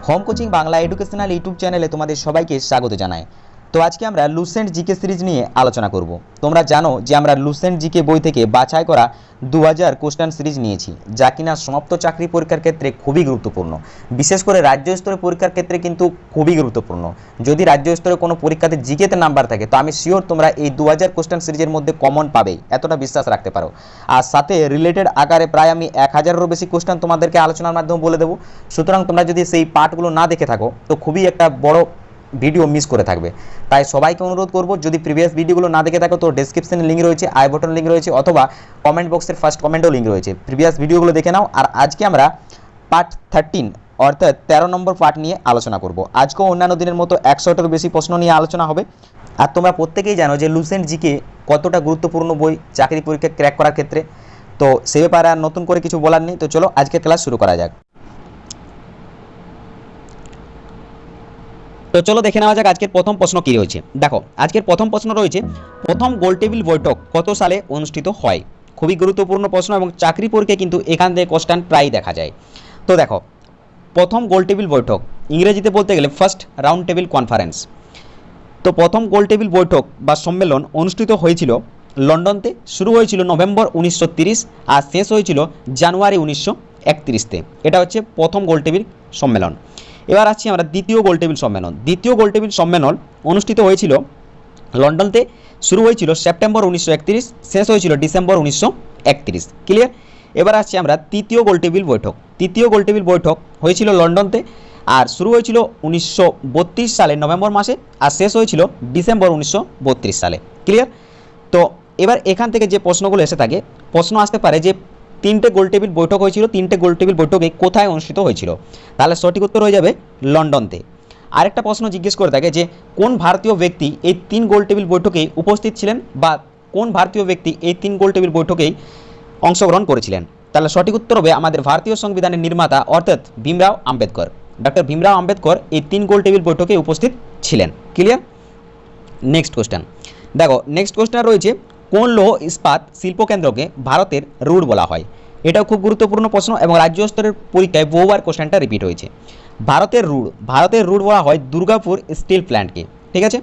Home coaching Bangla educational YouTube চ্যানেলে তোমাদের সবাইকে স্বাগত জানাই। তো আজকে আমরা লুসেন্ট জিকে সিরিজ নিয়ে আলোচনা করব। তোমরা জানো যে আমরা লুসেন্ট জিকে বই থেকে বাছাই করা 2000 কোশ্চেন সিরিজ নিয়েছি, যা কিনা সমাপ্ত চাকরি পরীক্ষার ক্ষেত্রে খুবই গুরুত্বপূর্ণ। বিশেষ করে রাজ্য স্তরের পরীক্ষার ক্ষেত্রে কিন্তু খুবই গুরুত্বপূর্ণ। যদি রাজ্য স্তরে কোনো পরীক্ষাতে জিকেতে নাম্বার থাকে তো আমি শিওর তোমরা এই 2000 কোশ্চেন সিরিজের মধ্যে কমন পাবেই, এতটা বিশ্বাস রাখতে পারো। আর সাথে রিলেটেড আকারে প্রায় আমি 1000-এরও বেশি কোশ্চেন তোমাদেরকে আলোচনার মাধ্যমে বলে দেবো। সুতরাং তোমরা যদি সেই পার্টগুলো না দেখে থাকো তো খুবই একটা বড় ভিডিও মিস করে থাকবে। তাই সবাইকে অনুরোধ করব, যদি প্রিভিয়াস ভিডিওগুলো না দেখে থাকো তো ডেসক্রিপশনে লিঙ্ক রয়েছে, আই বাটন লিঙ্ক রয়েছে, অথবা কমেন্ট বক্সের ফার্স্ট কমেন্টেও লিঙ্ক রয়েছে। প্রিভিয়াস ভিডিওগুলো দেখে নাও। আর আজকে আমরা পার্ট 13 অর্থাৎ 13 নম্বর পার্ট নিয়ে আলোচনা করব। আজকেও অন্যান্য দিনের মতো 100টারও বেশি প্রশ্ন নিয়ে আলোচনা হবে। আর তোমরা প্রত্যেকেই জানো যে লুসেন্ট জিকে কতটা গুরুত্বপূর্ণ বই চাকরি পরীক্ষা ক্র্যাক করার ক্ষেত্রে। তো সে ব্যাপারে আর নতুন করে কিছু বলার নেই। তো চলো আজকের ক্লাস শুরু করা যাক। তো চলো দেখে নেওয়া যাক আজকের প্রথম প্রশ্ন কী রয়েছে। দেখো আজকের প্রথম প্রশ্ন রয়েছে, প্রথম গোলটেবিল বৈঠক কত সালে অনুষ্ঠিত হয়? খুবই গুরুত্বপূর্ণ প্রশ্ন এবং চাকরি পরীক্ষায় কিন্তু এখান থেকে কোশ্চেন প্রায় দেখা যায়। তো দেখো, প্রথম গোলটেবিল বৈঠক ইংরেজিতে বলতে গেলে ফার্স্ট রাউন্ড টেবিল কনফারেন্স। তো প্রথম গোলটেবিল বৈঠক বা সম্মেলন অনুষ্ঠিত হয়েছিল লন্ডনতে। শুরু হয়েছিল নভেম্বর 1930 আর শেষ হয়েছিল জানুয়ারি 1931-তে। এটা হচ্ছে প্রথম গোলটেবিল সম্মেলন। এবার আসছি আমরা দ্বিতীয় গোলটেবিল সম্মেলন। দ্বিতীয় গোলটেবিল সম্মেলন অনুষ্ঠিত হয়েছিল লন্ডনতে। শুরু হয়েছিল সেপ্টেম্বর 1931, শেষ হয়েছিল ডিসেম্বর 1931। ক্লিয়ার? এবার আসছি আমরা তৃতীয় গোলটেবিল বৈঠক। তৃতীয় গোলটেবিল বৈঠক হয়েছিল লন্ডনতে আর শুরু হয়েছিল 1932 সালে নভেম্বর মাসে আর শেষ হয়েছিল ডিসেম্বর 1932 সালে। ক্লিয়ার? তো এবার এখান থেকে যে প্রশ্নগুলো এসে থাকে, প্রশ্ন আসতে পারে যে তিনটে গোলটেবিল বৈঠক হয়েছিল, তিনটে গোলটেবিল বৈঠকে কোথায় অনুষ্ঠিত হয়েছিল? তাহলে সঠিক উত্তর হয়ে যাবে লন্ডনতে। আরেকটা প্রশ্ন জিজ্ঞেস করে থাকে যে কোন ভারতীয় ব্যক্তি এই 3 গোলটেবিল বৈঠকেই উপস্থিত ছিলেন, বা কোন ভারতীয় ব্যক্তি এই 3 গোলটেবিল বৈঠকেই অংশগ্রহণ করেছিলেন? তাহলে সঠিক উত্তর হবে আমাদের ভারতীয় সংবিধানের নির্মাতা অর্থাৎ ভীমরাও আম্বেদকর। ডক্টর ভীমরাও আম্বেদকর এই 3 গোলটেবিল বৈঠকে উপস্থিত ছিলেন। ক্লিয়ার? নেক্সট কোশ্চেন দেখো, নেক্সট কোশ্চেন রয়েছে, কোন লৌহ ইস্পাত শিল্পকেন্দ্রকে ভারতের রুড় বলা হয়? এটাও খুব গুরুত্বপূর্ণ প্রশ্ন এবং রাজ্য স্তরের পরীক্ষায় বহুবার কোশ্চেনটা রিপিট হয়েছে। ভারতের রুড় বলা হয় দুর্গাপুর স্টিল প্ল্যান্টকে। ঠিক আছে?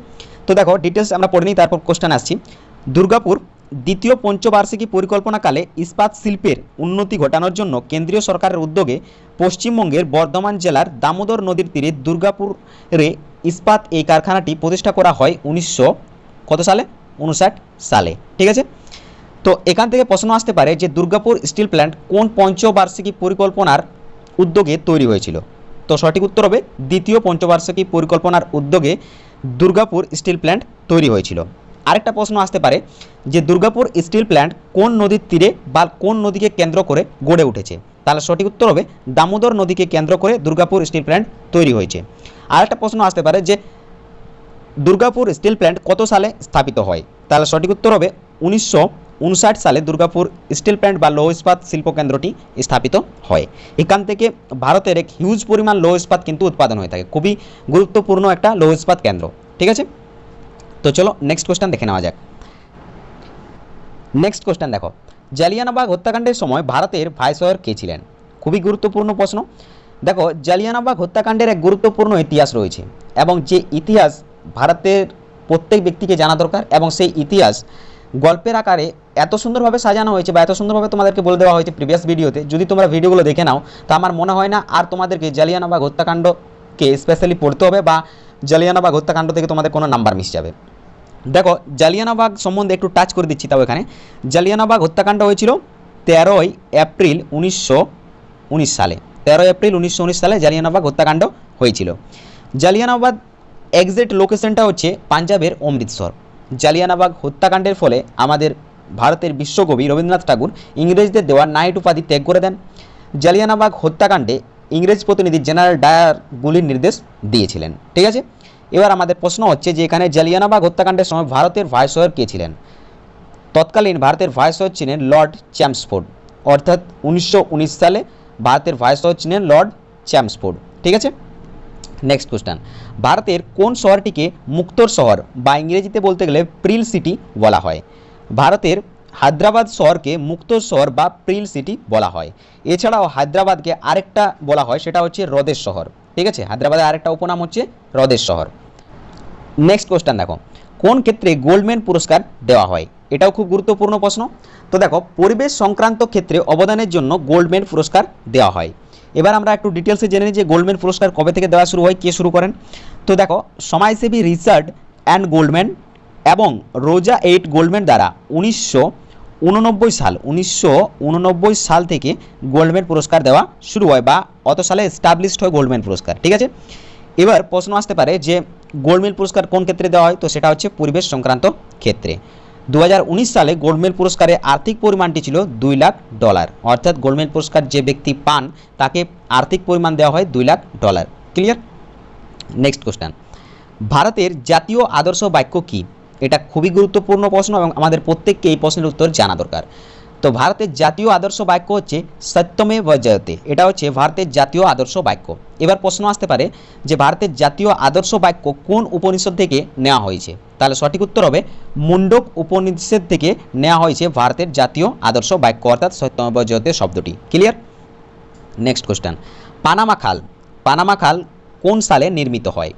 তো দেখো ডিটেলস আমরা পড়ে নিই, তারপর কোশ্চেন আসছি। দুর্গাপুর দ্বিতীয় পঞ্চবার্ষিকী পরিকল্পনাকালে ইস্পাত শিল্পের উন্নতি ঘটানোর জন্য কেন্দ্রীয় সরকারের উদ্যোগে পশ্চিমবঙ্গের বর্ধমান জেলার দামোদর নদীর তীরে দুর্গাপুরে ইস্পাত এই কারখানাটি প্রতিষ্ঠা করা হয় 1959 সালে। ঠিক আছে? তো এখান থেকে প্রশ্ন আসতে পারে যে দুর্গাপুর স্টিল প্ল্যান্ট কোন পঞ্চবার্ষিকী পরিকল্পনার উদ্যোগে তৈরি হয়েছিল? তো সঠিক উত্তর হবে দ্বিতীয় পঞ্চবার্ষিকী পরিকল্পনার উদ্যোগে দুর্গাপুর স্টিল প্ল্যান্ট তৈরি হয়েছিল। আরেকটা প্রশ্ন আসতে পারে যে দুর্গাপুর স্টিল প্ল্যান্ট কোন নদীর তীরে বা কোন নদীকে কেন্দ্র করে গড়ে উঠেছে? তাহলে সঠিক উত্তর হবে দামোদর নদীকে কেন্দ্র করে দুর্গাপুর স্টিল প্ল্যান্ট তৈরি হয়েছে। আরেকটা প্রশ্ন আসতে পারে যে দুর্গাপুর স্টিল প্ল্যান্ট কত সালে স্থাপিত হয়? তাহলে সঠিক উত্তর হবে 1959 সালে দুর্গাপুর স্টিল প্ল্যান্ট বা লৌহ ইস্পাত শিল্পকেন্দ্রটি স্থাপিত হয়। এখান থেকে ভারতের এক হিউজ পরিমাণ লৌহ ইস্পাত কিন্তু উৎপাদন হয়ে থাকে, খুবই গুরুত্বপূর্ণ একটা লৌহ ইস্পাত কেন্দ্র। ঠিক আছে? তো চলো নেক্সট কোশ্চেন দেখে নেওয়া যাক। নেক্সট কোশ্চেন দেখো, জালিয়ানবাগ হত্যাকাণ্ডের সময় ভারতের ভাইসরয় কে ছিলেন? খুবই গুরুত্বপূর্ণ প্রশ্ন। দেখো জালিয়ানবাগ হত্যাকাণ্ডের এক গুরুত্বপূর্ণ ইতিহাস রয়েছে এবং যে ইতিহাস ভারতের প্রত্যেক ব্যক্তিকে জানা দরকার, এবং সেই ইতিহাস গল্পের আকারে এত সুন্দরভাবে সাজানো হয়েছে বা এত সুন্দরভাবে তোমাদেরকে বলে দেওয়া হয়েছে প্রিভিয়াস ভিডিওতে। যদি তোমরা ভিডিওগুলো দেখে নাও তা আমার মনে হয় না আর তোমাদেরকে জালিয়ানবাগ হত্যাকাণ্ডকে স্পেশালি পড়তে হবে বা জালিয়ানবাগ হত্যাকাণ্ড থেকে তোমাদের কোনো নাম্বার মিস যাবে। দেখো জালিয়ানবাগ সম্বন্ধে একটু টাচ করে দিচ্ছি। তাও এখানে জালিয়ানবাগ হত্যাকাণ্ড হয়েছিল 13 এপ্রিল 1919 সালে। 13 এপ্রিল 1919 সালে জালিয়ানবাগ হত্যাকাণ্ড হয়েছিল। জালিয়ানবাগ এক্সাক্ট লোকেশনটা হচ্ছে পাঞ্জাবের অমৃতসর। জালিয়ানবাগ হত্যাকাণ্ডের ফলে আমাদের ভারতের বিশ্বকবি রবীন্দ্রনাথ ঠাকুর ইংরেজদের দেওয়া নাইট উপাধি ত্যাগ করে দেন। জালিয়ানবাগ হত্যাকাণ্ডে ইংরেজ প্রতিনিধি জেনারেল ডায়ার গুলির নির্দেশ দিয়েছিলেন। ঠিক আছে? এবার আমাদের প্রশ্ন হচ্ছে যে এখানে জালিয়ানবাগ হত্যাকাণ্ডের সময় ভারতের ভাইসরয় কে ছিলেন? তৎকালীন ভারতের ভাইসরয় ছিলেন লর্ড চ্যামসফোর্ড। অর্থাৎ 1919 সালে ভারতের ভাইসরয় ছিলেন লর্ড চ্যামসফোর্ড। ঠিক আছে? নেক্সট কোশ্চেন, ভারতের কোন শহরটিকে মুক্তোর শহর বা ইংরেজিতে বলতে গেলে প্রিল সিটি বলা হয়? ভারতের হায়দ্রাবাদ শহরকে মুক্ত শহর বা প্রিল সিটি বলা হয়। এছাড়াও হায়দ্রাবাদকে আরেকটা বলা হয়, সেটা হচ্ছে হ্রদের শহর। ঠিক আছে, হায়দ্রাবাদের আরেকটা উপনাম হচ্ছে হ্রদের শহর। নেক্সট কোশ্চেন দেখো, কোন ক্ষেত্রে গোল্ডম্যান পুরস্কার দেওয়া হয়? এটাও খুব গুরুত্বপূর্ণ প্রশ্ন। তো দেখো, পরিবেশ সংক্রান্ত ক্ষেত্রে অবদানের জন্য গোল্ডম্যান পুরস্কার দেওয়া হয়। এবার আমরা একটু ডিটেলসে জেনে নিই যে গোল্ডম্যান পুরস্কার কবে থেকে দেওয়া শুরু হয়, কে শুরু করেন। তো দেখো, সমাজসেবী রিচার্ড অ্যান্ড গোল্ডম্যান এবং রোজা এইট গোল্ডম্যান দ্বারা 1989 সাল থেকে গোল্ডম্যান পুরস্কার দেওয়া শুরু হয়, বা অত সালে এস্টাবলিশড হয় গোল্ডম্যান পুরস্কার। ঠিক আছে, এবার প্রশ্ন আসতে পারে যে গোল্ডম্যান পুরস্কার কোন ক্ষেত্রে দেওয়া হয়, তো সেটা হচ্ছে পরিবেশ সংক্রান্ত ক্ষেত্রে। 2019 সালে গোল্ডম্যান পুরস্কারের আর্থিক পরিমাণটি ছিল $2 লাখ, অর্থাৎ গোল্ডম্যান পুরস্কার যে ব্যক্তি পান তাকে আর্থিক পরিমাণ দেওয়া হয় $2 লাখ। ক্লিয়ার? নেক্সট কোশ্চেন, ভারতের জাতীয় আদর্শ বাক্য কি? এটা খুবই গুরুত্বপূর্ণ প্রশ্ন এবং আমাদের প্রত্যেককে এই প্রশ্নের উত্তর জানা দরকার। তো ভারতের জাতীয় আদর্শ বাক্য হচ্ছে সত্যমেব জয়তে। এটা হচ্ছে ভারতের জাতীয় আদর্শ বাক্য। এবার প্রশ্ন আসতে পারে যে ভারতের জাতীয় আদর্শ বাক্য কোন উপনিষদ থেকে নেওয়া হয়েছে? তাহলে সঠিক উত্তর হবে মুন্ডক উপনিষদ থেকে নেওয়া হয়েছে ভারতের জাতীয় আদর্শ বাক্য, অর্থাৎ সত্যমেব জয়তে শব্দটি। ক্লিয়ার? নেক্সট কোশ্চেন, পানামা খাল কোন সালে নির্মিত হয়?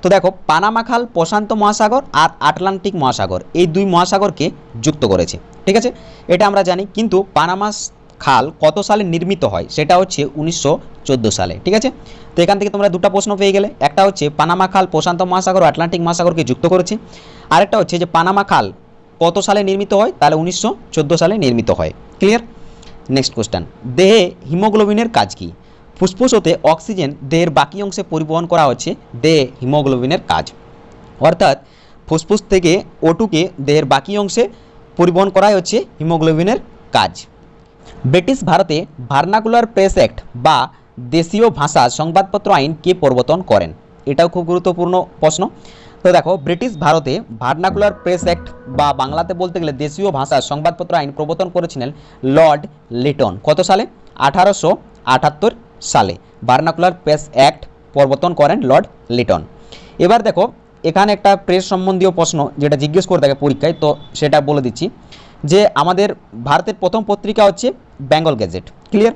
তো দেখো, পানামা খাল প্রশান্ত মহাসাগর আর আটলান্টিক মহাসাগর, এই দুই মহাসাগরকে যুক্ত করেছে। ঠিক আছে, এটা আমরা জানি, কিন্তু পানামা খাল কত সালে নির্মিত হয় সেটা হচ্ছে 1914 সালে। ঠিক আছে, তো এখান থেকে তোমরা দুটো প্রশ্ন পেয়ে গেলে, একটা হচ্ছে পানামা খাল প্রশান্ত মহাসাগর ও আটলান্টিক মহাসাগরকে যুক্ত করেছে, আরেকটা হচ্ছে যে পানামা খাল কত সালে নির্মিত হয়, তাহলে 1914 সালে নির্মিত হয়। ক্লিয়ার? নেক্সট কোশ্চেন, দেহে হিমোগ্লোবিনের কাজ কি? ফুসফুস হতে অক্সিজেন দেহের বাকি অংশে পরিবহন করা হচ্ছে দেহে হিমোগ্লোবিনের কাজ, অর্থাৎ ফুসফুস থেকে ওটুকে দেহের বাকি অংশে পরিবহন করাই হচ্ছে হিমোগ্লোবিনের কাজ। ব্রিটিশ ভারতে ভার্নাকুলার প্রেস অ্যাক্ট বা দেশীয় ভাষা সংবাদপত্র আইন কে প্রবর্তন করেন? এটাও খুব গুরুত্বপূর্ণ প্রশ্ন। তো দেখো, ব্রিটিশ ভারতে ভার্নাকুলার প্রেস অ্যাক্ট বা বাংলাতে বলতে গেলে দেশীয় ভাষা সংবাদপত্র আইন প্রবর্তন করেছিলেন লর্ড লিটন। কত সালে? 1878 সালে ভার্নাকুলার প্রেস অ্যাক্ট প্রবর্তন করেন লর্ড লিটন। এবার দেখো, এখানে একটা প্রেস সম্বন্ধীয় প্রশ্ন যেটা জিজ্ঞেস করে থাকে পরীক্ষায়, তো সেটা বলে দিচ্ছি যে আমাদের ভারতের প্রথম পত্রিকা হচ্ছে বেঙ্গল গেজেট। ক্লিয়ার?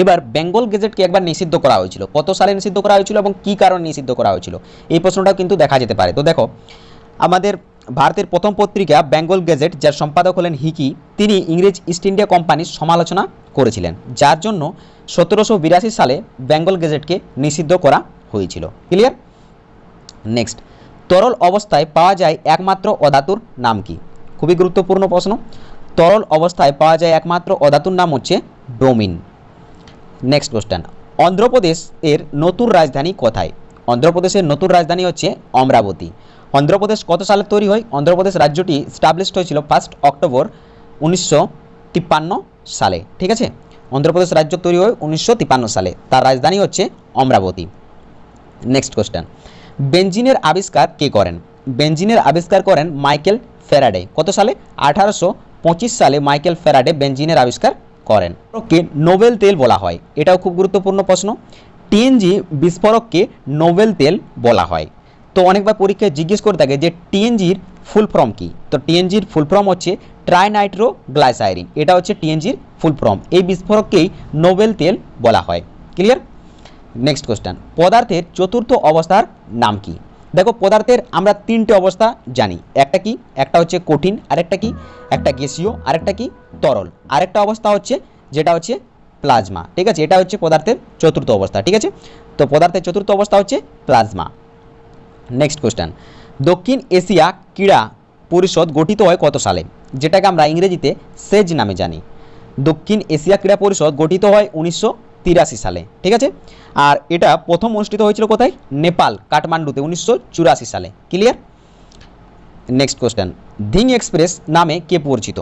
এবার বেঙ্গল গেজেটকে একবার নিষিদ্ধ করা হয়েছিল, কত সালে নিষিদ্ধ করা হয়েছিল এবং কী কারণে নিষিদ্ধ করা হয়েছিল, এই প্রশ্নটাও কিন্তু দেখা যেতে পারে। তো দেখো, আমাদের ভারতের প্রথম পত্রিকা বেঙ্গল গেজেট, যার সম্পাদক হলেন হিকি, তিনি ইংরেজ ইস্ট ইন্ডিয়া কোম্পানির সমালোচনা করেছিলেন, যার জন্য 1782 সালে বেঙ্গল গেজেটকে নিষিদ্ধ করা হয়েছিল। ক্লিয়ার? নেক্সট, তরল অবস্থায় পাওয়া যায় একমাত্র অধাতুর নাম কি? খুবই গুরুত্বপূর্ণ প্রশ্ন। তরল অবস্থায় পাওয়া যায় একমাত্র অধাতুর নাম হচ্ছে ব্রোমিন। নেক্সট কোশ্চেন, অন্ধ্রপ্রদেশ এর নতুন রাজধানী কোথায়? অন্ধ্রপ্রদেশের নতুন রাজধানী হচ্ছে অমরাবতী। অন্ধ্রপ্রদেশ কত সালে তৈরি হয়? অন্ধ্রপ্রদেশ রাজ্যটি স্টাবলিশড হয়েছিল 1 অক্টোবর 1953 সালে। ঠিক আছে, অন্ধ্রপ্রদেশ রাজ্য তৈরি হয় 1953 সালে, তার রাজধানী হচ্ছে অমরাবতী। নেক্সট কোশ্চেন, বেঞ্জিনের আবিষ্কার কে করেন? বেঞ্জিনের আবিষ্কার করেন মাইকেল ফ্যারাডে। কত সালে? 1825 সালে মাইকেল ফ্যারাডে বেঞ্জিনের আবিষ্কার করেন। কে নোবেল তেল বলা হয়? এটাও খুব গুরুত্বপূর্ণ প্রশ্ন। টিএনজি বিস্ফোরককে নোবেল তেল বলা হয়। তো অনেকবার পরীক্ষায় জিজ্ঞেস করে থাকে যে টিএনজির ফুল ফর্ম কি? তো টিএনজির ফুল ফর্ম হচ্ছে ট্রাইনাইট্রোগ্লাইসাইরিন। এটা হচ্ছে টিএনজির ফুল ফর্ম। এই বিস্ফোরককেই নোবেল তেল বলা হয়। ক্লিয়ার? নেক্সট কোশ্চেন, পদার্থের চতুর্থ অবস্থার নাম কি? দেখো, পদার্থের আমরা তিনটে অবস্থা জানি। একটা কি? একটা হচ্ছে কঠিন, আরেকটা কি? একটা গ্যাসীয়, আরেকটা কি? তরল। আরেকটা অবস্থা হচ্ছে যেটা হচ্ছে প্লাজমা। ঠিক আছে, এটা হচ্ছে পদার্থের চতুর্থ অবস্থা। ঠিক আছে, তো পদার্থের চতুর্থ অবস্থা হচ্ছে প্লাজমা। নেক্সট কোশ্চেন, দক্ষিণ এশিয়া ক্রীড়া পরিষদ গঠিত হয় কত সালে? যেটাকে আমরা ইংরেজিতে সেজ নামে জানি। দক্ষিণ এশিয়া ক্রীড়া পরিষদ গঠিত হয় 1983 সালে। ঠিক আছে, আর এটা প্রথম অনুষ্ঠিত হয়েছিল কোথায়? নেপাল, কাঠমান্ডুতে 1984 সালে। Clear? Next question, Dhing express নামে কে পরিচিত?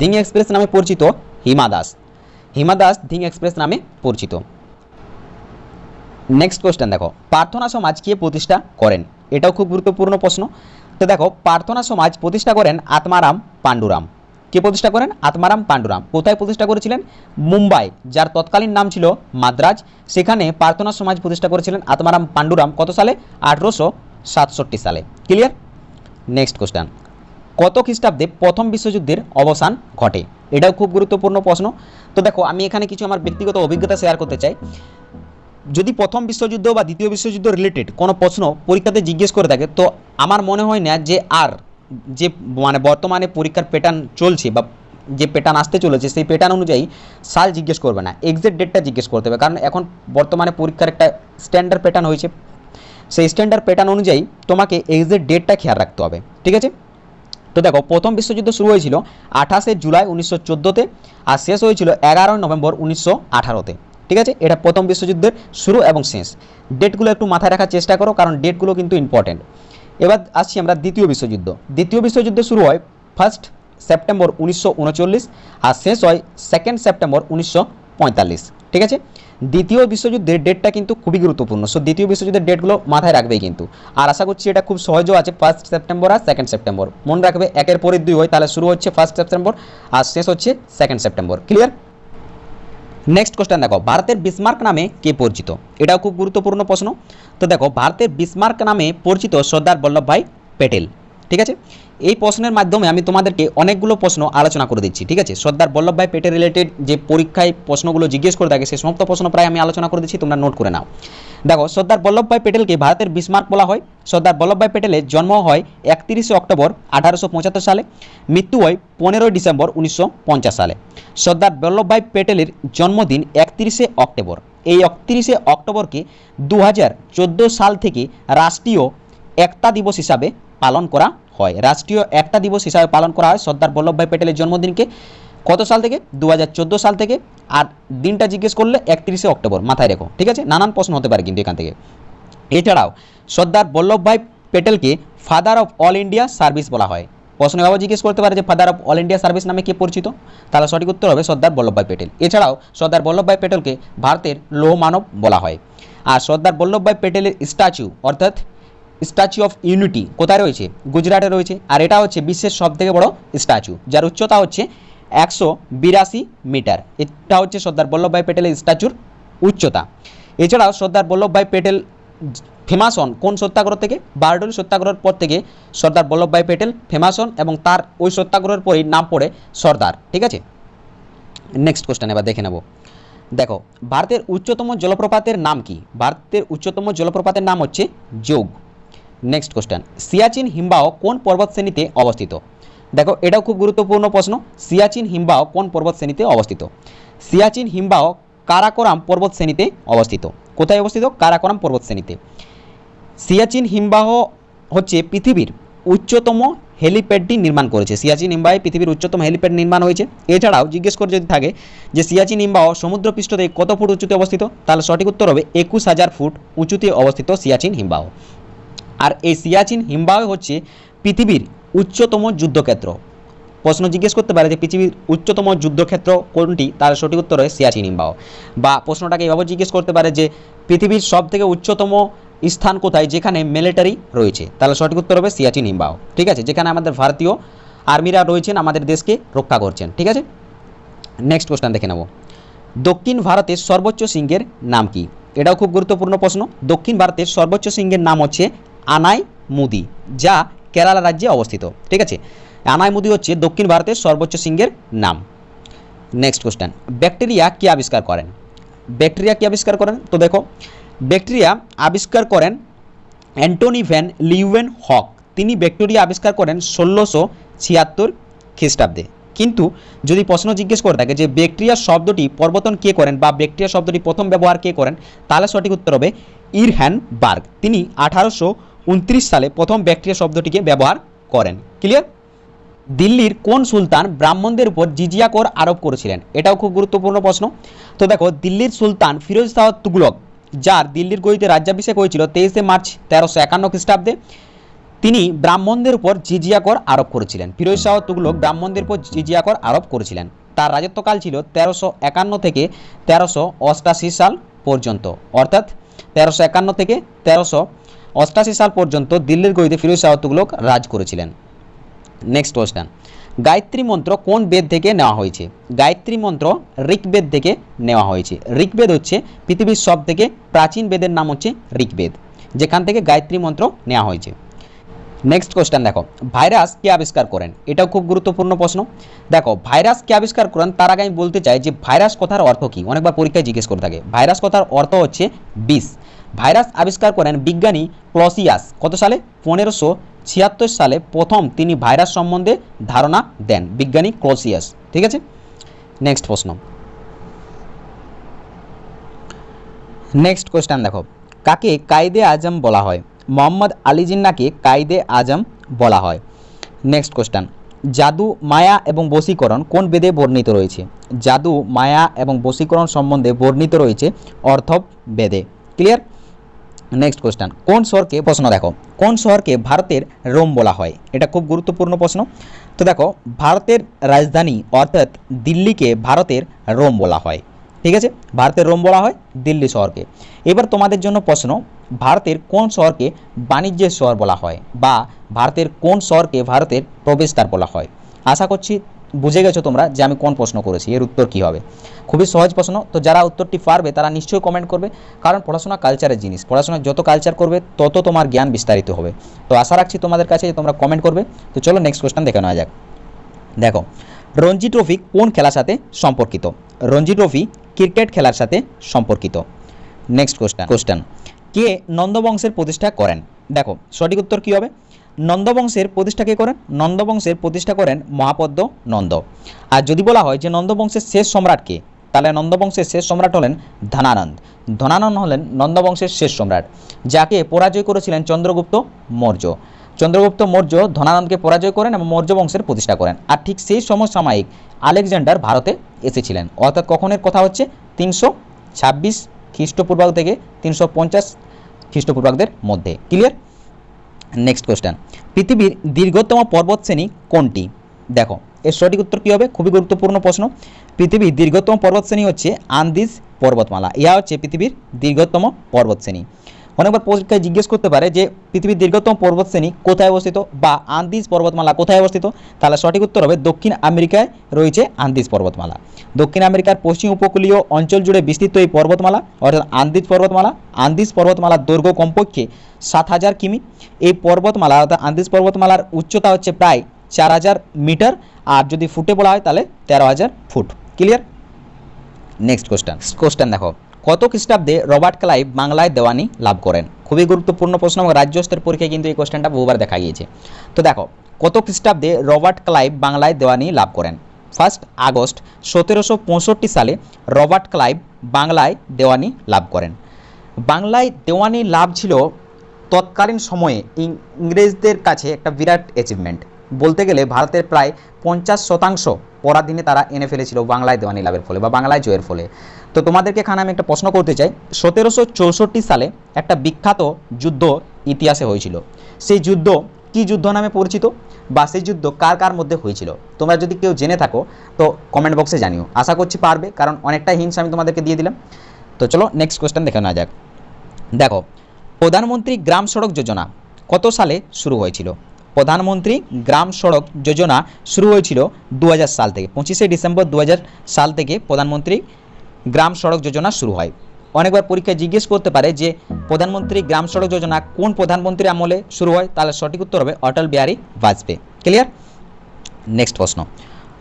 ধিং এক্সপ্রেস নামে পরিচিত হিমা দাস। হিমা দাস ধিং এক্সপ্রেস নামে পরিচিত। নেক্সট কোশ্চেন দেখো, প্রার্থনা সমাজ কে প্রতিষ্ঠা করেন? এটাও খুব গুরুত্বপূর্ণ প্রশ্ন। তো দেখো, প্রার্থনা সমাজ প্রতিষ্ঠা করেন আত্মারাম পাণ্ডুরাম। কে প্রতিষ্ঠা করেন? আত্মারাম পাণ্ডুরাম। কোথায় প্রতিষ্ঠা করেছিলেন? মুম্বাই, যার তৎকালীন নাম ছিল মাদ্রাজ, সেখানে প্রার্থনা সমাজ প্রতিষ্ঠা করেছিলেন আত্মারাম পাণ্ডুরাম। কত সালে? 1867 সালে। ক্লিয়ার? নেক্সট কোশ্চেন, কত খ্রিস্টাব্দে প্রথম বিশ্বযুদ্ধের অবসান ঘটে? এটাও খুব গুরুত্বপূর্ণ প্রশ্ন। তো দেখো আমি এখানে কিছু আমার ব্যক্তিগত অভিজ্ঞতা শেয়ার করতে চাই। যদি প্রথম বিশ্বযুদ্ধ বা দ্বিতীয় বিশ্বযুদ্ধ রিলেটেড কোনো প্রশ্ন পরীক্ষাতে জিজ্ঞেস করে থাকে, তো আমার মনে হয় না যে আর যে মানে বর্তমানে পরীক্ষার প্যাটার্ন চলছে বা যে প্যাটার্ন আসতে চলেছে সেই প্যাটার্ন অনুযায়ী সাল জিজ্ঞেস করবে না, এক্সাক্ট ডেটটা জিজ্ঞেস করতে হবে। কারণ এখন বর্তমানে পরীক্ষার একটা স্ট্যান্ডার্ড প্যাটার্ন হয়েছে, সেই স্ট্যান্ডার্ড প্যাটার্ন অনুযায়ী তোমাকে এক্সাক্ট ডেটটা খেয়াল রাখতে হবে, ঠিক আছে? তো দেখো প্রথম বিশ্বযুদ্ধ শুরু হয়েছিল 28 জুলাই 1914-তে আর শেষ হয়েছিল 11 নভেম্বর 1918-তে, ঠিক আছে? এটা প্রথম বিশ্বযুদ্ধের শুরু এবং শেষ। ডেটগুলো একটু মাথায় রাখার চেষ্টা করো, কারণ ডেটগুলো কিন্তু ইম্পর্টেন্ট। এবার আসছি আমরা দ্বিতীয় বিশ্বযুদ্ধ। দ্বিতীয় বিশ্বযুদ্ধ শুরু হয় 1 সেপ্টেম্বর 1939 আর শেষ হয় 2 সেপ্টেম্বর 1945, ঠিক আছে? দ্বিতীয় বিশ্বযুদ্ধের ডেটটা কিন্তু খুবই গুরুত্বপূর্ণ, সো দ্বিতীয় বিশ্বযুদ্ধের ডেটগুলো মাথায় রাখবেই কিন্তু। আর আশা করছি এটা খুব সহজও আছে, 1 সেপ্টেম্বর আর 2 সেপ্টেম্বর মনে রাখবে, একের পরে দুই হয়, তাহলে শুরু হচ্ছে 1 সেপ্টেম্বর আর শেষ হচ্ছে 2 সেপ্টেম্বর। ক্লিয়ার? নেক্সট কোশ্চেন দেখো, ভারতের বিসমার্ক নামে কে পরিচিত? এটাও খুব গুরুত্বপূর্ণ প্রশ্ন। তো দেখো ভারতের বিসমার্ক নামে পরিচিত সর্দার বল্লভভাই প্যাটেল, ঠিক আছে? এই প্রশ্নের মাধ্যমে আমি তোমাদেরকে অনেকগুলো প্রশ্ন আলোচনা করে দিচ্ছি, ঠিক আছে? সর্দার বল্লভভাই প্যাটেল রিলেটেড যে পরীক্ষায় প্রশ্নগুলো জিজ্ঞেস করে থাকে সেই সমস্ত প্রশ্ন প্রায় আমি আলোচনা করে দিচ্ছি, তোমরা নোট করে নাও। দেখো সর্দার বল্লভভাই প্যাটেলকে ভারতের বিসমার্ক বলা হয়। সর্দার বল্লভভাই প্যাটেলের জন্ম হয় 31 অক্টোবর 1875 সালে, মৃত্যু হয় 15 ডিসেম্বর 1950 সালে। সর্দার বল্লভভাই প্যাটেলের জন্মদিন 31 অক্টোবর। এই 31 অক্টোবরকে 2014 সাল থেকে রাষ্ট্রীয় একতা দিবস হিসাবে পালন করা হয়। রাষ্ট্রীয় একতা দিবস হিসাবে পালন করা হয় সর্দার বল্লভভাই প্যাটেলের জন্মদিনকে। কত সাল থেকে? 2014 সাল থেকে। আর দিনটা জিজ্ঞেস করলে 31 অক্টোবর, মাথায় রেখো, ঠিক আছে? নানান প্রশ্ন হতে পারে কিন্তু এখান থেকে। এছাড়াও সর্দার বল্লভভাই প্যাটেলকে father of all India service বলা হয়। প্রশ্ন এভাবে জিজ্ঞেস করতে পারে যে father of all India service নামে কে পরিচিত? তাহলে সঠিক উত্তর হবে সর্দার বল্লভভাই প্যাটেল। এছাড়াও সর্দার বল্লভভাই প্যাটেলকে ভারতের লৌহ মানব বলা হয়। আর সর্দার বল্লভভাই প্যাটেলের স্ট্যাচু অর্থাৎ স্ট্যাচু অফ ইউনিটি কোথায় রয়েছে? গুজরাটে রয়েছে। আর এটা হচ্ছে বিশ্বের সবথেকে বড় স্ট্যাচু, যার উচ্চতা হচ্ছে 182 মিটার। এটা হচ্ছে সর্দার বল্লভভাই প্যাটেলের স্ট্যাচুর উচ্চতা। এছাড়াও সর্দার বল্লভভাই প্যাটেল ফেমাস হন কোন সত্যাগ্রহ থেকে? বারডোলি সত্যাগ্রহের পর থেকে সর্দার বল্লভভাই প্যাটেল ফেমাস হন এবং তার ওই সত্যাগ্রহের পরেই নাম পড়ে সর্দার, ঠিক আছে? নেক্সট কোশ্চেন এবার দেখে নেব। দেখো ভারতের উচ্চতম জলপ্রপাতের নাম কি? ভারতের উচ্চতম জলপ্রপাতের নাম হচ্ছে যোগ। নেক্সট কোশ্চেন, সিয়াচিন হিমবাহ কোন পর্বত শ্রেণীতে অবস্থিত? দেখো এটাও খুব গুরুত্বপূর্ণ প্রশ্ন। সিয়াচিন হিমবাহ কোন পর্বত শ্রেণীতে অবস্থিত? সিয়াচিন হিমবাহ কারাকোরাম পর্বত শ্রেণীতে অবস্থিত। কোথায় অবস্থিত? কারাকোরাম পর্বত শ্রেণীতে। সিয়াচিন হিমবাহ হচ্ছে পৃথিবীর উচ্চতম হেলিপ্যাডটি নির্মাণ করেছে। সিয়াচিন হিমবাহে পৃথিবীর উচ্চতম হেলিপ্যাড নির্মাণ হয়েছে। এছাড়াও জিজ্ঞেস করে যদি থাকে যে সিয়াচিন হিমবাহ সমুদ্রপৃষ্ঠ থেকে কত ফুট উঁচুতে অবস্থিত, তাহলে সঠিক উত্তর হবে 21,000 ফুট উঁচুতে অবস্থিত সিয়াচিন হিমবাহ। আর এই সিয়াচিন হিমবাহ হচ্ছে পৃথিবীর উচ্চতম যুদ্ধক্ষেত্র। প্রশ্ন জিজ্ঞেস করতে পারে যে পৃথিবীর উচ্চতম যুদ্ধক্ষেত্র কোনটি, তার সঠিক উত্তর হয় সিয়াচিন হিমবাহ। বা প্রশ্নটাকে এভাবে জিজ্ঞেস করতে পারে যে পৃথিবীর সবথেকে উচ্চতম স্থান কোথায় যেখানে মিলিটারি রয়েছে, তাহলে সঠিক উত্তর হবে সিয়াচিন হিমবাহ, ঠিক আছে? যেখানে আমাদের ভারতীয় আর্মিরা রয়েছেন, আমাদের দেশকে রক্ষা করছেন, ঠিক আছে? নেক্সট কোশ্চেন দেখে নেব। দক্ষিণ ভারতের সর্বোচ্চ শৃঙ্গের নাম কি? এটাও খুব গুরুত্বপূর্ণ প্রশ্ন। দক্ষিণ ভারতের সর্বোচ্চ শৃঙ্গের নাম হচ্ছে আনাইমুদি, যা কেরালা রাজ্যে অবস্থিত, ঠিক আছে? আনাইমুদি হচ্ছে দক্ষিণ ভারতের সর্বোচ্চ শৃঙ্গের নাম। নেক্সট কোশ্চেন, ব্যাকটেরিয়া কে আবিষ্কার করেন? ব্যাকটেরিয়া কে আবিষ্কার করেন? তো দেখো ব্যাকটেরিয়া আবিষ্কার করেন অ্যান্টনি ভ্যান লিউয়েন হক। তিনি ব্যাকটেরিয়া আবিষ্কার করেন 1676 খ্রিস্টাব্দে। কিন্তু যদি প্রশ্ন জিজ্ঞেস করে থাকে যে ব্যাকটেরিয়া শব্দটি প্রবর্তন কে করেন বা ব্যাকটেরিয়া শব্দটি প্রথম ব্যবহার কে করেন, তাহলে সঠিক উত্তর হবে ইরহ্যানবার্গ। তিনি 1829 সালে প্রথম ব্যাকটেরিয়া শব্দটিকে ব্যবহার করেন। ক্লিয়ার? দিল্লির কোন সুলতান ব্রাহ্মণদের উপর জিজিয়া কর আরোপ করেছিলেন? এটাও খুব গুরুত্বপূর্ণ প্রশ্ন। তো দেখো দিল্লির সুলতান ফিরোজ শাহ তুগলক, যার দিল্লির গদিতে রাজ্যাভিষেক হয়েছিল 23 মার্চ 1351 খ্রিস্টাব্দে, তিনি ব্রাহ্মণদের উপর জিজিয়া কর আরোপ করেছিলেন। ফিরোজ শাহ তুগলক ব্রাহ্মণদের উপর জিজিয়া কর আরোপ করেছিলেন। তার রাজত্বকাল ছিল 1351 থেকে 1388 সাল পর্যন্ত, অর্থাৎ 1351 থেকে 1388 সাল পর্যন্ত দিল্লির গদিতে ফিরোজ শাহ তুগলক রাজ করেছিলেন। নেক্সট কোশ্চেন, গায়ত্রী মন্ত্র কোন বেদ থেকে নেওয়া হয়েছে? গায়ত্রী মন্ত্র ঋগ্বেদ থেকে নেওয়া হয়েছে। ঋগ্বেদ হচ্ছে পৃথিবীর সব থেকে প্রাচীন বেদের নাম হচ্ছে ঋগ্বেদ, যেখান থেকে গায়ত্রী মন্ত্র নেওয়া হয়েছে। নেক্সট কোশ্চেন দেখো, ভাইরাস কে আবিষ্কার করেন? এটাও খুব গুরুত্বপূর্ণ প্রশ্ন। দেখো ভাইরাস কে আবিষ্কার করেন তার আগে আমি বলতে চাই যে ভাইরাস কথার অর্থ কি, অনেকবার পরীক্ষায় জিজ্ঞেস করে থাকে। ভাইরাস কথার অর্থ হচ্ছে বিষ। ভাইরাস আবিষ্কার করেন বিজ্ঞানী ক্লসিয়াস। কত সালে? 1576 সালে প্রথম তিনি ভাইরাস সম্বন্ধে ধারণা দেন, বিজ্ঞানী ক্লসিয়াস। ঠিক আছে, নেক্সট প্রশ্ন। নেক্সট কোশ্চেন দেখো, কাকে কায়দে আজম বলা হয়? মোহাম্মদ আলী জিন্নাহকে কায়দে আজম বলা হয়। নেক্সট কোশ্চেন, জাদু, মায়া এবং বশীকরণ কোন বেদে বর্ণিত রয়েছে? জাদু, মায়া এবং বশীকরণ সম্বন্ধে বর্ণিত রয়েছে অর্থব বেদে। ক্লিয়ার? নেক্সট কোশ্চেন, কোন শহরকে, প্রশ্ন দেখো, কোন শহরকে ভারতের রোম বলা হয়? এটা খুব গুরুত্বপূর্ণ প্রশ্ন। তো দেখো ভারতের রাজধানী অর্থাৎ দিল্লিকে ভারতের রোম বলা হয়। ঠিক আছে, ভারতের রোম বলা হয় দিল্লি শহরকে। এবার তোমাদের জন্য প্রশ্ন, ভারতের কোন শহরকে বাণিজ্যের শহর বলা হয়, বা ভারতের কোন শহরকে ভারতের প্রবেশদ্বার বলা হয়? আশা করছি বুঝে গেছো তোমরা যে আমি কোন প্রশ্ন করেছি, এর উত্তর কী হবে। খুবই সহজ প্রশ্ন, তো যারা উত্তরটি পারবে তারা নিশ্চয়ই কমেন্ট করবে, কারণ পড়াশোনা কালচারের জিনিস, পড়াশোনা যত কালচার করবে তত তোমার জ্ঞান বিস্তারিত হবে। তো আশা রাখছি তোমাদের কাছে যে তোমরা কমেন্ট করবে। তো চলো নেক্সট কোশ্চেন দেখে নেওয়া যাক। দেখো রঞ্জি ট্রফি কোন খেলার সাথে সম্পর্কিত? রঞ্জি ট্রফি ক্রিকেট খেলার সাথে সম্পর্কিত। নেক্সট কোশ্চেন, কে নন্দবংশের প্রতিষ্ঠা করেন? দেখো সঠিক উত্তর কী হবে? নন্দবংশের প্রতিষ্ঠা কে করেন? নন্দবংশের প্রতিষ্ঠা করেন মহাপদ্ম নন্দ। আর যদি বলা হয় যে নন্দবংশের শেষ সম্রাট কে, তাহলে নন্দবংশের শেষ সম্রাট হলেন ধনানন্দ। ধনানন্দ হলেন নন্দবংশের শেষ সম্রাট, যাকে পরাজয় করেছিলেন চন্দ্রগুপ্ত মৌর্য। চন্দ্রগুপ্ত মৌর্য ধনানন্দকে পরাজয় করেন এবং মৌর্য বংশের প্রতিষ্ঠা করেন। আর ঠিক সেই সমসাময়িক আলেকজান্ডার ভারতে এসেছিলেন, অর্থাৎ কখনের কথা হচ্ছে 326 খ্রিস্টপূর্বাব্দ থেকে 350 খ্রিস্টপূর্বাব্দের মধ্যে। ক্লিয়ার? নেক্সট কোশ্চেন, পৃথিবীর দীর্ঘতম পর্বতশ্রেণী কোনটি? দেখো এর সঠিক উত্তর কী হবে? খুবই গুরুত্বপূর্ণ প্রশ্ন। পৃথিবীর দীর্ঘতম পর্বতশ্রেণী হচ্ছে আন্দিজ পর্বতমালা। ইহা হচ্ছে পৃথিবীর দীর্ঘতম পর্বতশ্রেণী। অনেকবার পরীক্ষায় জিজ্ঞেস করতে পারে যে পৃথিবীর দীর্ঘতম পর্বতশ্রেণী কোথায় অবস্থিত, বা আন্দিজ পর্বতমালা কোথায় অবস্থিত? তাহলে সঠিক উত্তর হবে দক্ষিণ আমেরিকায় রয়েছে আন্দিজ পর্বতমালা। দক্ষিণ আমেরিকার পশ্চিম উপকূলীয় অঞ্চল জুড়ে বিস্তৃত এই পর্বতমালা অর্থাৎ আন্দিজ পর্বতমালা। আন্দিজ পর্বতমালার দৈর্ঘ্য কমপক্ষে 7000 কিমি। এই পর্বতমালা অর্থাৎ আন্দিজ পর্বতমালার উচ্চতা হচ্ছে প্রায় 4000 মিটার, আর যদি ফুটে বলা হয় তাহলে 13000 ফুট। ক্লিয়ার? নেক্সট কোশ্চেন দেখো, কত খ্রিস্টাব্দে রবার্ট ক্লাইভ বাংলায় দেওয়ানি লাভ করেন? খুবই গুরুত্বপূর্ণ প্রশ্ন এবং রাজ্য স্তরের পরীক্ষায় কিন্তু এই কোশ্চেনটা বহুবার দেখা গিয়েছে। তো দেখো কত খ্রিস্টাব্দে রবার্ট ক্লাইভ বাংলায় দেওয়ানি লাভ করেন? 1 আগস্ট 1765 সালে রবার্ট ক্লাইভ বাংলায় দেওয়ানি লাভ করেন। বাংলায় দেওয়ানি লাভ ছিল তৎকালীন সময়ে ইংরেজদের কাছে একটা বিরাট অ্যাচিভমেন্ট। বলতে গেলে ভারতের প্রায় 50% পরাধীনে তারা এনে ফেলেছিল বাংলায় দেওয়ানি লাভের ফলে বা বাংলায় জয়ের ফলে। তো তোমাদেরকে এখানে আমি একটা প্রশ্ন করতে চাই, 1764 সালে একটা বিখ্যাত যুদ্ধ ইতিহাসে হয়েছিল। সেই যুদ্ধ কি যুদ্ধ নামে পরিচিত, বা সেই যুদ্ধ কার কার মধ্যে হয়েছিল? তোমরা যদি কেউ জেনে থাকো তো কমেন্ট বক্সে জানিও। আশা করছি পারবে, কারণ অনেকটা হিন্টস আমি তোমাদেরকে দিয়ে দিলাম। তো চলো নেক্সট কোশ্চেন দেখে নেওয়া যাক। দেখো প্রধানমন্ত্রী গ্রাম সড়ক যোজনা কত সালে শুরু হয়েছিল? প্রধানমন্ত্রী গ্রাম সড়ক যোজনা শুরু হয়েছিল 2000 সাল থেকে। 25শে ডিসেম্বর 2000 সাল থেকে প্রধানমন্ত্রী গ্রাম সড়ক যোজনা শুরু হয়। অনেকবার পরীক্ষায় জিজ্ঞেস করতে পারে যে প্রধানমন্ত্রী গ্রাম সড়ক যোজনা কোন প্রধানমন্ত্রীর আমলে শুরু হয়? তাহলে সঠিক উত্তর হবে অটল বিহারী বাজপেয়ী। ক্লিয়ার? নেক্সট প্রশ্ন,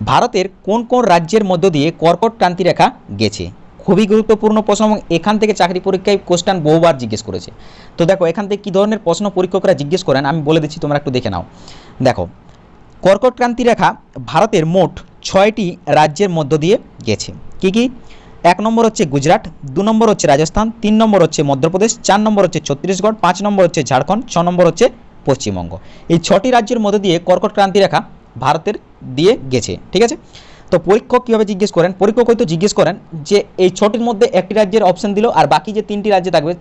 ভারতের কোন কোন রাজ্যের মধ্য দিয়ে কর্কট ক্রান্তি রেখা গেছে? খুবই গুরুত্বপূর্ণ প্রশ্ন এবং এখান থেকে চাকরি পরীক্ষায় কোশ্চেন বহুবার জিজ্ঞেস করেছে। তো দেখো এখান থেকে কী ধরনের প্রশ্ন পরীক্ষকরা জিজ্ঞেস করেন আমি বলে দিচ্ছি, তোমরা একটু দেখে নাও। দেখো কর্কট ক্রান্তি রেখা ভারতের মোট 6টি রাজ্যের মধ্য দিয়ে গেছে। কি কি? 1 নম্বর হচ্ছে গুজরাট, 2 নম্বর হচ্ছে রাজস্থান, 3 নম্বর হচ্ছে মধ্যপ্রদেশ, 4 নম্বর হচ্ছে ছত্তিশগড়, 5 নম্বর হচ্ছে ঝাড়খণ্ড, 6 নম্বর হচ্ছে পশ্চিমবঙ্গ। এই 6টি রাজ্যের মধ্য দিয়ে কর্কট ক্রান্তি রেখা ভারতের দিয়ে গেছে। ঠিক আছে, তো পরীক্ষক কীভাবে জিজ্ঞেস করেন? পরীক্ষক হয়তো জিজ্ঞেস করেন যে এই 6টির মধ্যে একটি রাজ্যের অপশন দিল আর বাকি যে 3টি রাজ্য থাকবে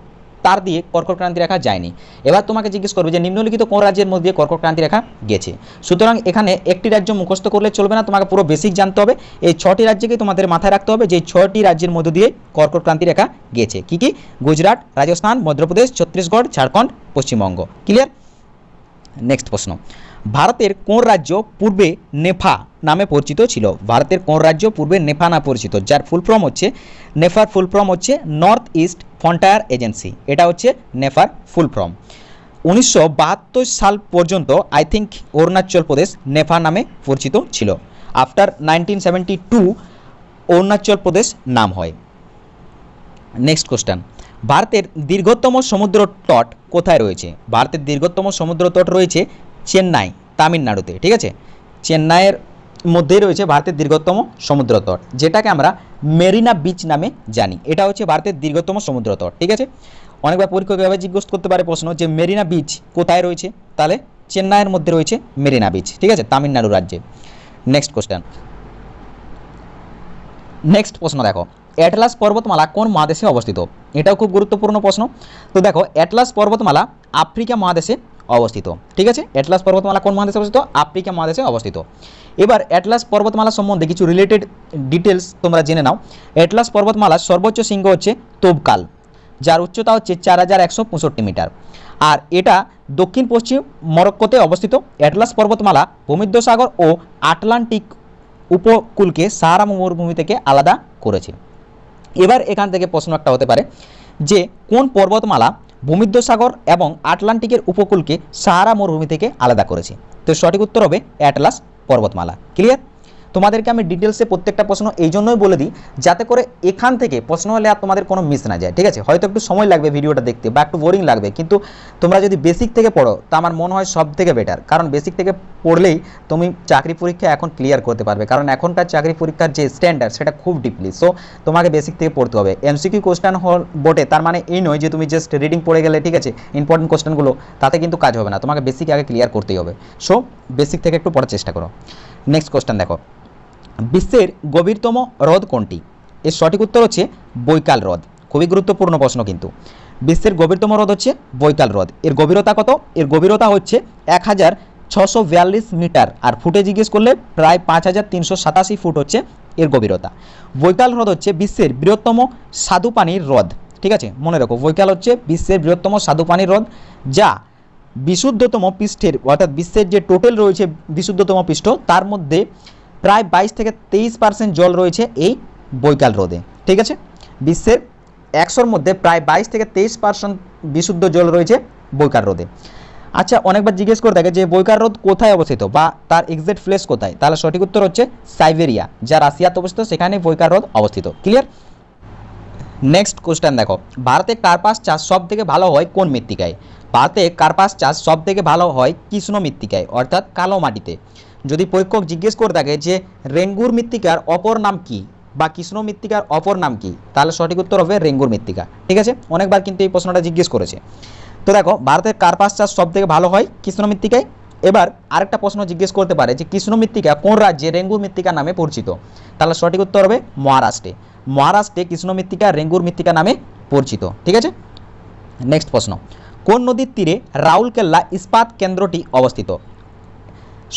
তার দিয়ে কর্কট ক্রান্তি রেখা যায়নি। এবার তোমাকে জিজ্ঞেস করবে যে নিম্নলিখিত কোন রাজ্যের মধ্যে দিয়ে কর্কট ক্রান্তি রেখা গেছে। সুতরাং এখানে একটি রাজ্য মুখস্থ করলে চলবে না, তোমাকে পুরো বেসিক জানতে হবে। এই 6টি রাজ্যকে তোমাদের মাথায় রাখতে হবে যে 6টি রাজ্যের মধ্য দিয়ে কর্কট ক্রান্তি রেখা গেছে। কি কি? গুজরাট, রাজস্থান, মধ্যপ্রদেশ, ছত্তিশগড়, ঝাড়খণ্ড, পশ্চিমবঙ্গ। ক্লিয়ার? নেক্সট প্রশ্ন, ভারতের কোন রাজ্য পূর্বে নেফা নামে পরিচিত ছিল? ভারতের কোন রাজ্য পূর্বে নেফা নামে পরিচিত, যার ফুল ফর্ম হচ্ছে নেফার ফুল ফর্ম হচ্ছে নর্থ ইস্ট ফ্রন্টিয়ার এজেন্সি। এটা হচ্ছে নেফার ফুল ফর্ম। 1972 সাল পর্যন্ত আই থিঙ্ক অরুণাচল প্রদেশ নেফা নামে পরিচিত ছিল। আফটার 1972 অরুণাচল প্রদেশ নাম হয়। নেক্সট কোশ্চেন, ভারতের দীর্ঘতম সমুদ্র তট কোথায় রয়েছে? ভারতের দীর্ঘতম সমুদ্র তট রয়েছে চেন্নাই, তামিলনাড়ুতে। ঠিক আছে, চেন্নাইয়ের মধ্যেই রয়েছে ভারতের দীর্ঘতম সমুদ্র তট, যেটাকে আমরা মেরিনা বিচ নামে জানি। এটা হচ্ছে ভারতের দীর্ঘতম সমুদ্র তট। ঠিক আছে, অনেকবার পরীক্ষক এভাবে জিজ্ঞেস করতে পারে প্রশ্ন যে মেরিনা বিচ কোথায় রয়েছে, তাহলে চেন্নাইয়ের মধ্যে রয়েছে মেরিনা বিচ। ঠিক আছে, তামিলনাড়ু রাজ্যে। নেক্সট কোশ্চেন, নেক্সট প্রশ্ন দেখো, অ্যাটলাস পর্বতমালা কোন মহাদেশে অবস্থিত? এটাও খুব গুরুত্বপূর্ণ প্রশ্ন। তো দেখো, অ্যাটলাস পর্বতমালা আফ্রিকা মহাদেশে অবস্থিত। ঠিক আছে, অ্যাটলাস পর্বতমালা কোন মহাদেশে অবস্থিত? আফ্রিকা মহাদেশে অবস্থিত। এবার অ্যাটলাস পর্বতমালা সম্বন্ধে কিছু রিলেটেড ডিটেলস তোমরা জেনে নাও। অ্যাটলাস পর্বতমালার সর্বোচ্চ শৃঙ্গ হচ্ছে তোবকাল, যার উচ্চতা হচ্ছে 4165 মিটার। আর এটা দক্ষিণ পশ্চিম মরক্কোতে অবস্থিত। অ্যাটলাস পর্বতমালা ভূমধ্যসাগর ও আটলান্টিক উপকূলকে সাহারা মরুভূমি থেকে আলাদা করেছে। এবার এখান থেকে প্রশ্ন একটা হতে পারে যে কোন পর্বতমালা ভূমধ্যসাগর এবং আটলান্টিকের উপকূলকে সাহারা মরুভূমি থেকে আলাদা করেছে? তো সঠিক উত্তর হবে অ্যাটলাস পর্বতমালা। ক্লিয়ার? তোমাদেরকে আমি ডিটেলসে প্রত্যেকটা প্রশ্ন এই জন্যই বলে দিই যাতে করে এখান থেকে প্রশ্ন হলে আর তোমাদের কোনো মিস না যায়। ঠিক আছে, হয়তো একটু সময় লাগবে ভিডিওটা দেখতে বা একটু বোরিং লাগবে, কিন্তু তোমরা যদি বেসিক থেকে পড়ো তা আমার মনে হয় সব থেকে বেটার। কারণ বেসিক থেকে পড়লেই তুমি চাকরি পরীক্ষা এখন ক্লিয়ার করতে পারবে, কারণ এখনকার চাকরি পরীক্ষার যে স্ট্যান্ডার্ড সেটা খুব ডিপলি। সো তোমাকে বেসিক থেকে পড়তে হবে। এমসিকিউ কোশ্চেন হল বটে, তার মানে এই নয় যে তুমি জাস্ট রিডিং পড়ে গেলে ঠিক আছে ইম্পর্টেন্ট কোশ্চেনগুলো, তাতে কিন্তু কাজ হবে না। তোমাকে বেসিক আগে ক্লিয়ার করতেই হবে। সো বেসিক থেকে একটু পড়ার চেষ্টা করো। নেক্সট কোশ্চেন দেখো, বিশ্বের গভীরতম হ্রদ কোনটি? এর সঠিক উত্তর হচ্ছে বৈকাল হ্রদ। খুবই গুরুত্বপূর্ণ প্রশ্ন কিন্তু। বিশ্বের গভীরতম হ্রদ হচ্ছে বৈকাল হ্রদ। এর গভীরতা কত? এর গভীরতা হচ্ছে 1642 মিটার, আর ফুটে জিজ্ঞেস করলে প্রায় 5387 ফুট হচ্ছে এর গভীরতা। বৈকাল হ্রদ হচ্ছে বিশ্বের বৃহত্তম স্বাদুপানির হ্রদ। ঠিক আছে, মনে রাখো বৈকাল হচ্ছে বিশ্বের বৃহত্তম স্বাদুপানির হ্রদ, যা বিশুদ্ধতম পৃষ্ঠের অর্থাৎ বিশ্বের যে টোটাল রয়েছে বিশুদ্ধতম পৃষ্ঠ তার মধ্যে প্রায় 22 থেকে 23% জল রয়েছে এই বৈকাল হ্রদে। ঠিক আছে, বিশ্বের 100-র মধ্যে প্রায় 22 থেকে 23% বিশুদ্ধ জল রয়েছে বৈকাল হ্রদে। আচ্ছা, অনেকবার জিজ্ঞেস করে থাকে যে বৈকাল হ্রদ কোথায় অবস্থিত বা তার এক্সাক্ট প্লেস কোথায়, তাহলে সঠিক উত্তর হচ্ছে সাইবেরিয়া, যা রাশিয়াতে অবস্থিত, সেখানে বৈকাল হ্রদ অবস্থিত। ক্লিয়ার? নেক্সট কোশ্চেন দেখো, ভারতে কার্পাস চাষ সব থেকে ভালো হয় কোন মৃত্তিকায়? ভারতে কার্পাস চাষ সব থেকে ভালো হয় কৃষ্ণ মৃত্তিকায় অর্থাৎ কালো মাটিতে। যদি পরীক্ষক জিজ্ঞেস করে থাকে যে রেঙ্গুর মৃত্তিকার অপর নাম কি বা কৃষ্ণ মৃত্তিকার অপর নাম কি, তাহলে সঠিক উত্তর হবে রেঙ্গুর মৃত্তিকা। ঠিক আছে, অনেকবার কিন্তু এই প্রশ্নটা জিজ্ঞেস করেছে। তো দেখো, ভারতের কার্পাস চাষ সব থেকে ভালো হয় কৃষ্ণ মৃত্তিকায়। এবার আরেকটা প্রশ্ন জিজ্ঞেস করতে পারে যে কৃষ্ণ মৃত্তিকা কোন রাজ্যে রেঙ্গুর মৃত্তিকা নামে পরিচিত, তাহলে সঠিক উত্তর হবে মহারাষ্ট্রে। মহারাষ্ট্রে কৃষ্ণ মৃত্তিকা রেঙ্গুর মৃত্তিকা নামে পরিচিত। ঠিক আছে, নেক্সট প্রশ্ন, কোন নদীর তীরে রাউরকেল্লা ইস্পাত কেন্দ্রটি অবস্থিত?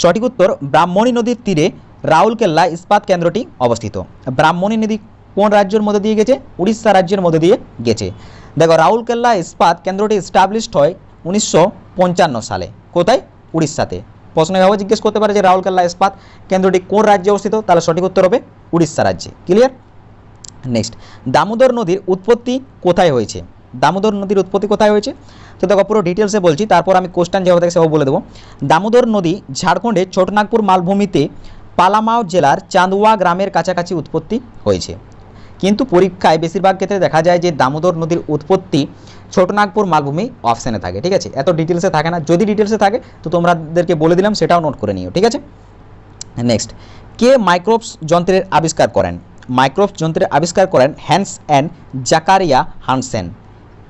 সঠিক উত্তর ব্রাহ্মণী নদীর তীরে রাউরকেল্লা ইস্পাত কেন্দ্রটি অবস্থিত। ব্রাহ্মণী নদী কোন রাজ্যের মধ্যে দিয়ে গেছে? উড়িষ্যা রাজ্যের মধ্যে দিয়ে গেছে। দেখো, রাউরকেল্লা ইস্পাত কেন্দ্রটি এস্টাবলিশড হয় 1955 সালে। কোথায়? উড়িষ্যাতে। প্রশ্ন এভাবে জিজ্ঞেস করতে পারে যে রাউরকেল্লা ইস্পাত কেন্দ্রটি কোন রাজ্যে অবস্থিত, তাহলে সঠিক উত্তর হবে উড়িষ্যা রাজ্যে। ক্লিয়ার? নেক্সট, দামোদর নদীর উৎপত্তি কোথায় হয়েছে? দামোদর নদীর উৎপত্তি কোথায় হয়েছে? তো দেখো, পুরো ডিটেলসে বলছি, তারপর আমি কোশ্চেন যেভাবে থাকে সেভাবে বলে দেবো। দামোদর নদী ঝাড়খণ্ডের ছোটনাগপুর মালভূমিতে পালামাও জেলার চান্দুয়া গ্রামের কাছাকাছি উৎপত্তি হয়েছে। কিন্তু পরীক্ষায় বেশিরভাগ ক্ষেত্রে দেখা যায় যে দামোদর নদীর উৎপত্তি ছোটনাগপুর মালভূমি অপশানে থাকে। ঠিক আছে, এত ডিটেলসে থাকে না। যদি ডিটেলসে থাকে তো তোমাদেরকে বলে দিলাম, সেটাও নোট করে নিও। ঠিক আছে, নেক্সট, কে মাইক্রোবস যন্ত্রের আবিষ্কার করেন? মাইক্রোবস যন্ত্রের আবিষ্কার করেন হ্যান্স অ্যান্ড জাকারিয়া হানসেন।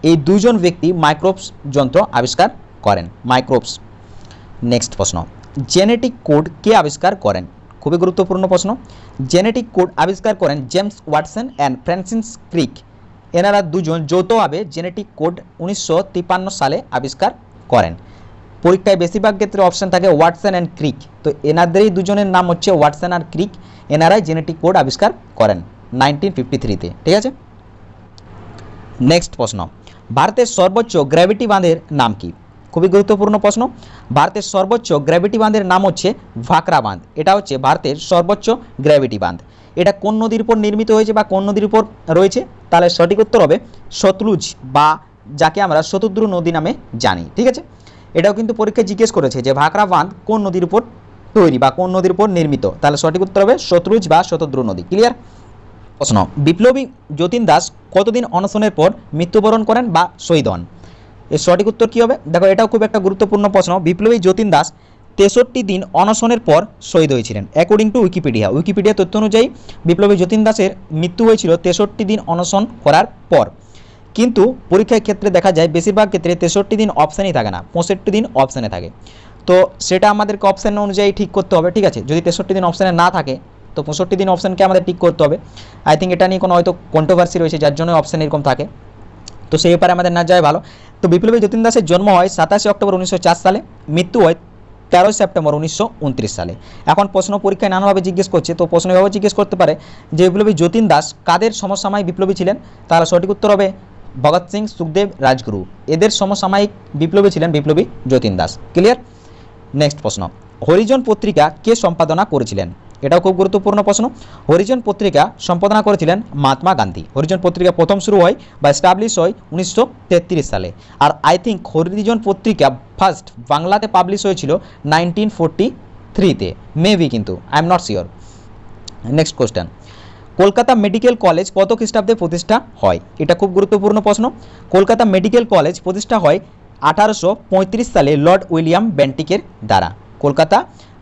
এই দুজন ব্যক্তি মাইক্রোবস যন্ত্র আবিষ্কার করেন। মাইক্রোবস। নেক্সট প্রশ্ন, জেনেটিক কোড কে আবিষ্কার করেন? খুবই গুরুত্বপূর্ণ প্রশ্ন। জেনেটিক কোড আবিষ্কার করেন জেমস ওয়াটসন অ্যান্ড ফ্রান্সিস ক্রিক। এনারা দুজন যৌথভাবে জেনেটিক কোড 1953 সালে আবিষ্কার করেন। পরীক্ষায় বেশিরভাগ ক্ষেত্রে অপশান থাকে ওয়াটসন অ্যান্ড ক্রিক, তো এনাদেরই দুজনের নাম হচ্ছে ওয়াটসন আর ক্রিক। এনারাই জেনেটিক কোড আবিষ্কার করেন 1953-তে। ঠিক আছে, নেক্সট প্রশ্ন, ভারতের সর্বোচ্চ গ্র্যাভিটি বাঁধের নাম কি? খুবই গুরুত্বপূর্ণ প্রশ্ন। ভারতের সর্বোচ্চ গ্র্যাভিটি বাঁধের নাম হচ্ছে ভাকরা বাঁধ। এটা হচ্ছে ভারতের সর্বোচ্চ গ্র্যাভিটি বাঁধ। এটা কোন নদীর উপর নির্মিত হয়েছে বা কোন নদীর উপর রয়েছে, তাহলে সঠিক উত্তর হবে সতলুজ বা যাকে আমরা শতদ্রু নদী নামে জানি। ঠিক আছে, এটাও কিন্তু পরীক্ষায় জিজ্ঞেস করেছে যে ভাকরা বাঁধ কোন নদীর উপর তৈরি বা কোন নদীর উপর নির্মিত, তাহলে সঠিক উত্তর হবে সতলুজ বা শতদ্রু নদী। ক্লিয়ার? প্রশ্ন, বিপ্লবী যতীন দাস কতদিন অনশনের পর মৃত্যুবরণ করেন বা শহীদ হন? এর সঠিক উত্তর কী হবে? দেখো, এটাও খুব একটা গুরুত্বপূর্ণ প্রশ্ন। বিপ্লবী যতীন দাস 63 দিন অনশনের পর শহীদ হয়েছিলেন অ্যাকর্ডিং টু উইকিপিডিয়া তথ্য অনুযায়ী বিপ্লবী যতীন দাসের মৃত্যু হয়েছিল 63 দিন অনশন করার পর। কিন্তু পরীক্ষার ক্ষেত্রে দেখা যায় বেশিরভাগ ক্ষেত্রে 63 দিন অপশানই থাকে না, 65 দিন অপশানে থাকে। তো সেটা আমাদেরকে অপশান অনুযায়ী ঠিক করতে হবে, ঠিক আছে? যদি 63 দিন অপশানে না থাকে তো 65 দিন অপশানকে আমাদের ঠিক করতে হবে। আই থিঙ্ক এটা নিয়ে কোনো হয়তো কন্ট্রোভার্সি রয়েছে, যার জন্য অপশান এরকম থাকে। তো সেই ব্যাপারে আমাদের না যায় ভালো। তো বিপ্লবী যতীন দাসের জন্ম হয় 27 অক্টোবর 1904 সালে, মৃত্যু হয় 13 সেপ্টেম্বর 1929 সালে। এখন প্রশ্ন পরীক্ষায় নানাভাবে জিজ্ঞেস করছে, তো প্রশ্ন এভাবে জিজ্ঞেস করতে পারে যে বিপ্লবী যতীন দাস কাদের সমসাময়িক বিপ্লবী ছিলেন? তাহলে সঠিক উত্তর হবে ভগৎ সিং, সুখদেব, রাজগুরু। এদের সমসাময়িক বিপ্লবী ছিলেন বিপ্লবী যতীন দাস। ক্লিয়ার? নেক্সট প্রশ্ন, হরিজন পত্রিকা কে সম্পাদনা করেছিলেন? এটাও খুব গুরুত্বপূর্ণ প্রশ্ন। হরিজন পত্রিকা সম্পাদনা করেছিলেন মহাত্মা গান্ধী। হরিজন পত্রিকা প্রথম শুরু হয় বা এস্টাবলিশ হয় 1933 সালে। আর আই থিঙ্ক হরিজন পত্রিকা ফার্স্ট বাংলাতে পাবলিশ হয়েছিল 1943-তে মেবি, কিন্তু I am not sure. Next question, Kolkata medical college কত খ্রিস্টাব্দে প্রতিষ্ঠা হয়? এটা খুব গুরুত্বপূর্ণ প্রশ্ন। কলকাতা মেডিকেল কলেজ প্রতিষ্ঠা হয় 1835 সালে লর্ড উইলিয়াম বেন্টিকের দ্বারা। কলকাতা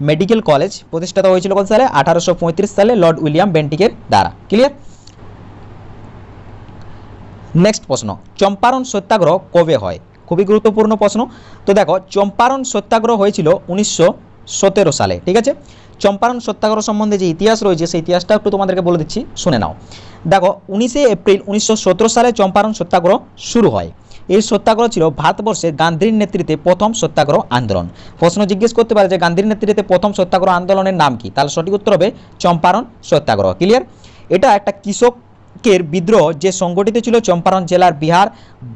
মেডিকেল কলেজ প্রতিষ্ঠাতা হয়েছিল কোন সালে? 1835 সালে লর্ড উইলিয়াম বেন্টিকের দ্বারা। ক্লিয়ার? নেক্সট প্রশ্ন, চম্পারণ সত্যাগ্রহ কবে হয়? খুবই গুরুত্বপূর্ণ প্রশ্ন। তো দেখো, চম্পারণ সত্যাগ্রহ হয়েছিল 1917 সালে। ঠিক আছে? চম্পারণ সত্যাগ্রহ সম্বন্ধে যে ইতিহাস রয়েছে সেই ইতিহাসটা একটু তোমাদেরকে বলে দিচ্ছি, শুনে নাও। দেখো, 19 এপ্রিল 1917 সালে চম্পারণ সত্যাগ্রহ শুরু হয়। এই সত্যাগ্রহ ছিল ভারতবর্ষে গান্ধীর নেতৃত্বে প্রথম সত্যাগ্রহ আন্দোলন। প্রশ্ন জিজ্ঞেস করতে পারে যে গান্ধীর নেতৃত্বে প্রথম সত্যাগ্রহ আন্দোলনের নাম কি? তাহলে সঠিক উত্তর হবে চম্পারণ সত্যাগ্রহ। ক্লিয়ার? এটা একটা কৃষকের বিদ্রোহ যে সংগঠিত ছিল চম্পারণ জেলার বিহার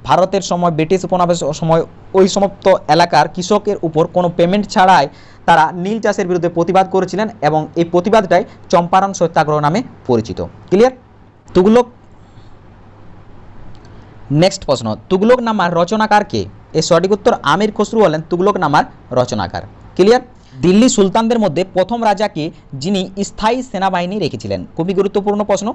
ভারতের সময় ব্রিটিশ উপনিবেশের সময়। ওই সমস্ত এলাকার কৃষকের উপর কোনো পেমেন্ট ছাড়াই তারা নীল চাষের বিরুদ্ধে প্রতিবাদ করেছিলেন এবং এই প্রতিবাদটাই চম্পারণ সত্যাগ্রহ নামে পরিচিত। ক্লিয়ার? তুগলক। নেক্সট প্রশ্ন, তুগলকনামার রচনাকার কে? এর সঠিক উত্তর আমির খসরু হলেন তুগলকনামার রচনাকার। ক্লিয়ার? দিল্লি সুলতানদের মধ্যে প্রথম রাজাকে যিনি স্থায়ী সেনাবাহিনী রেখেছিলেন? খুবই গুরুত্বপূর্ণ প্রশ্ন।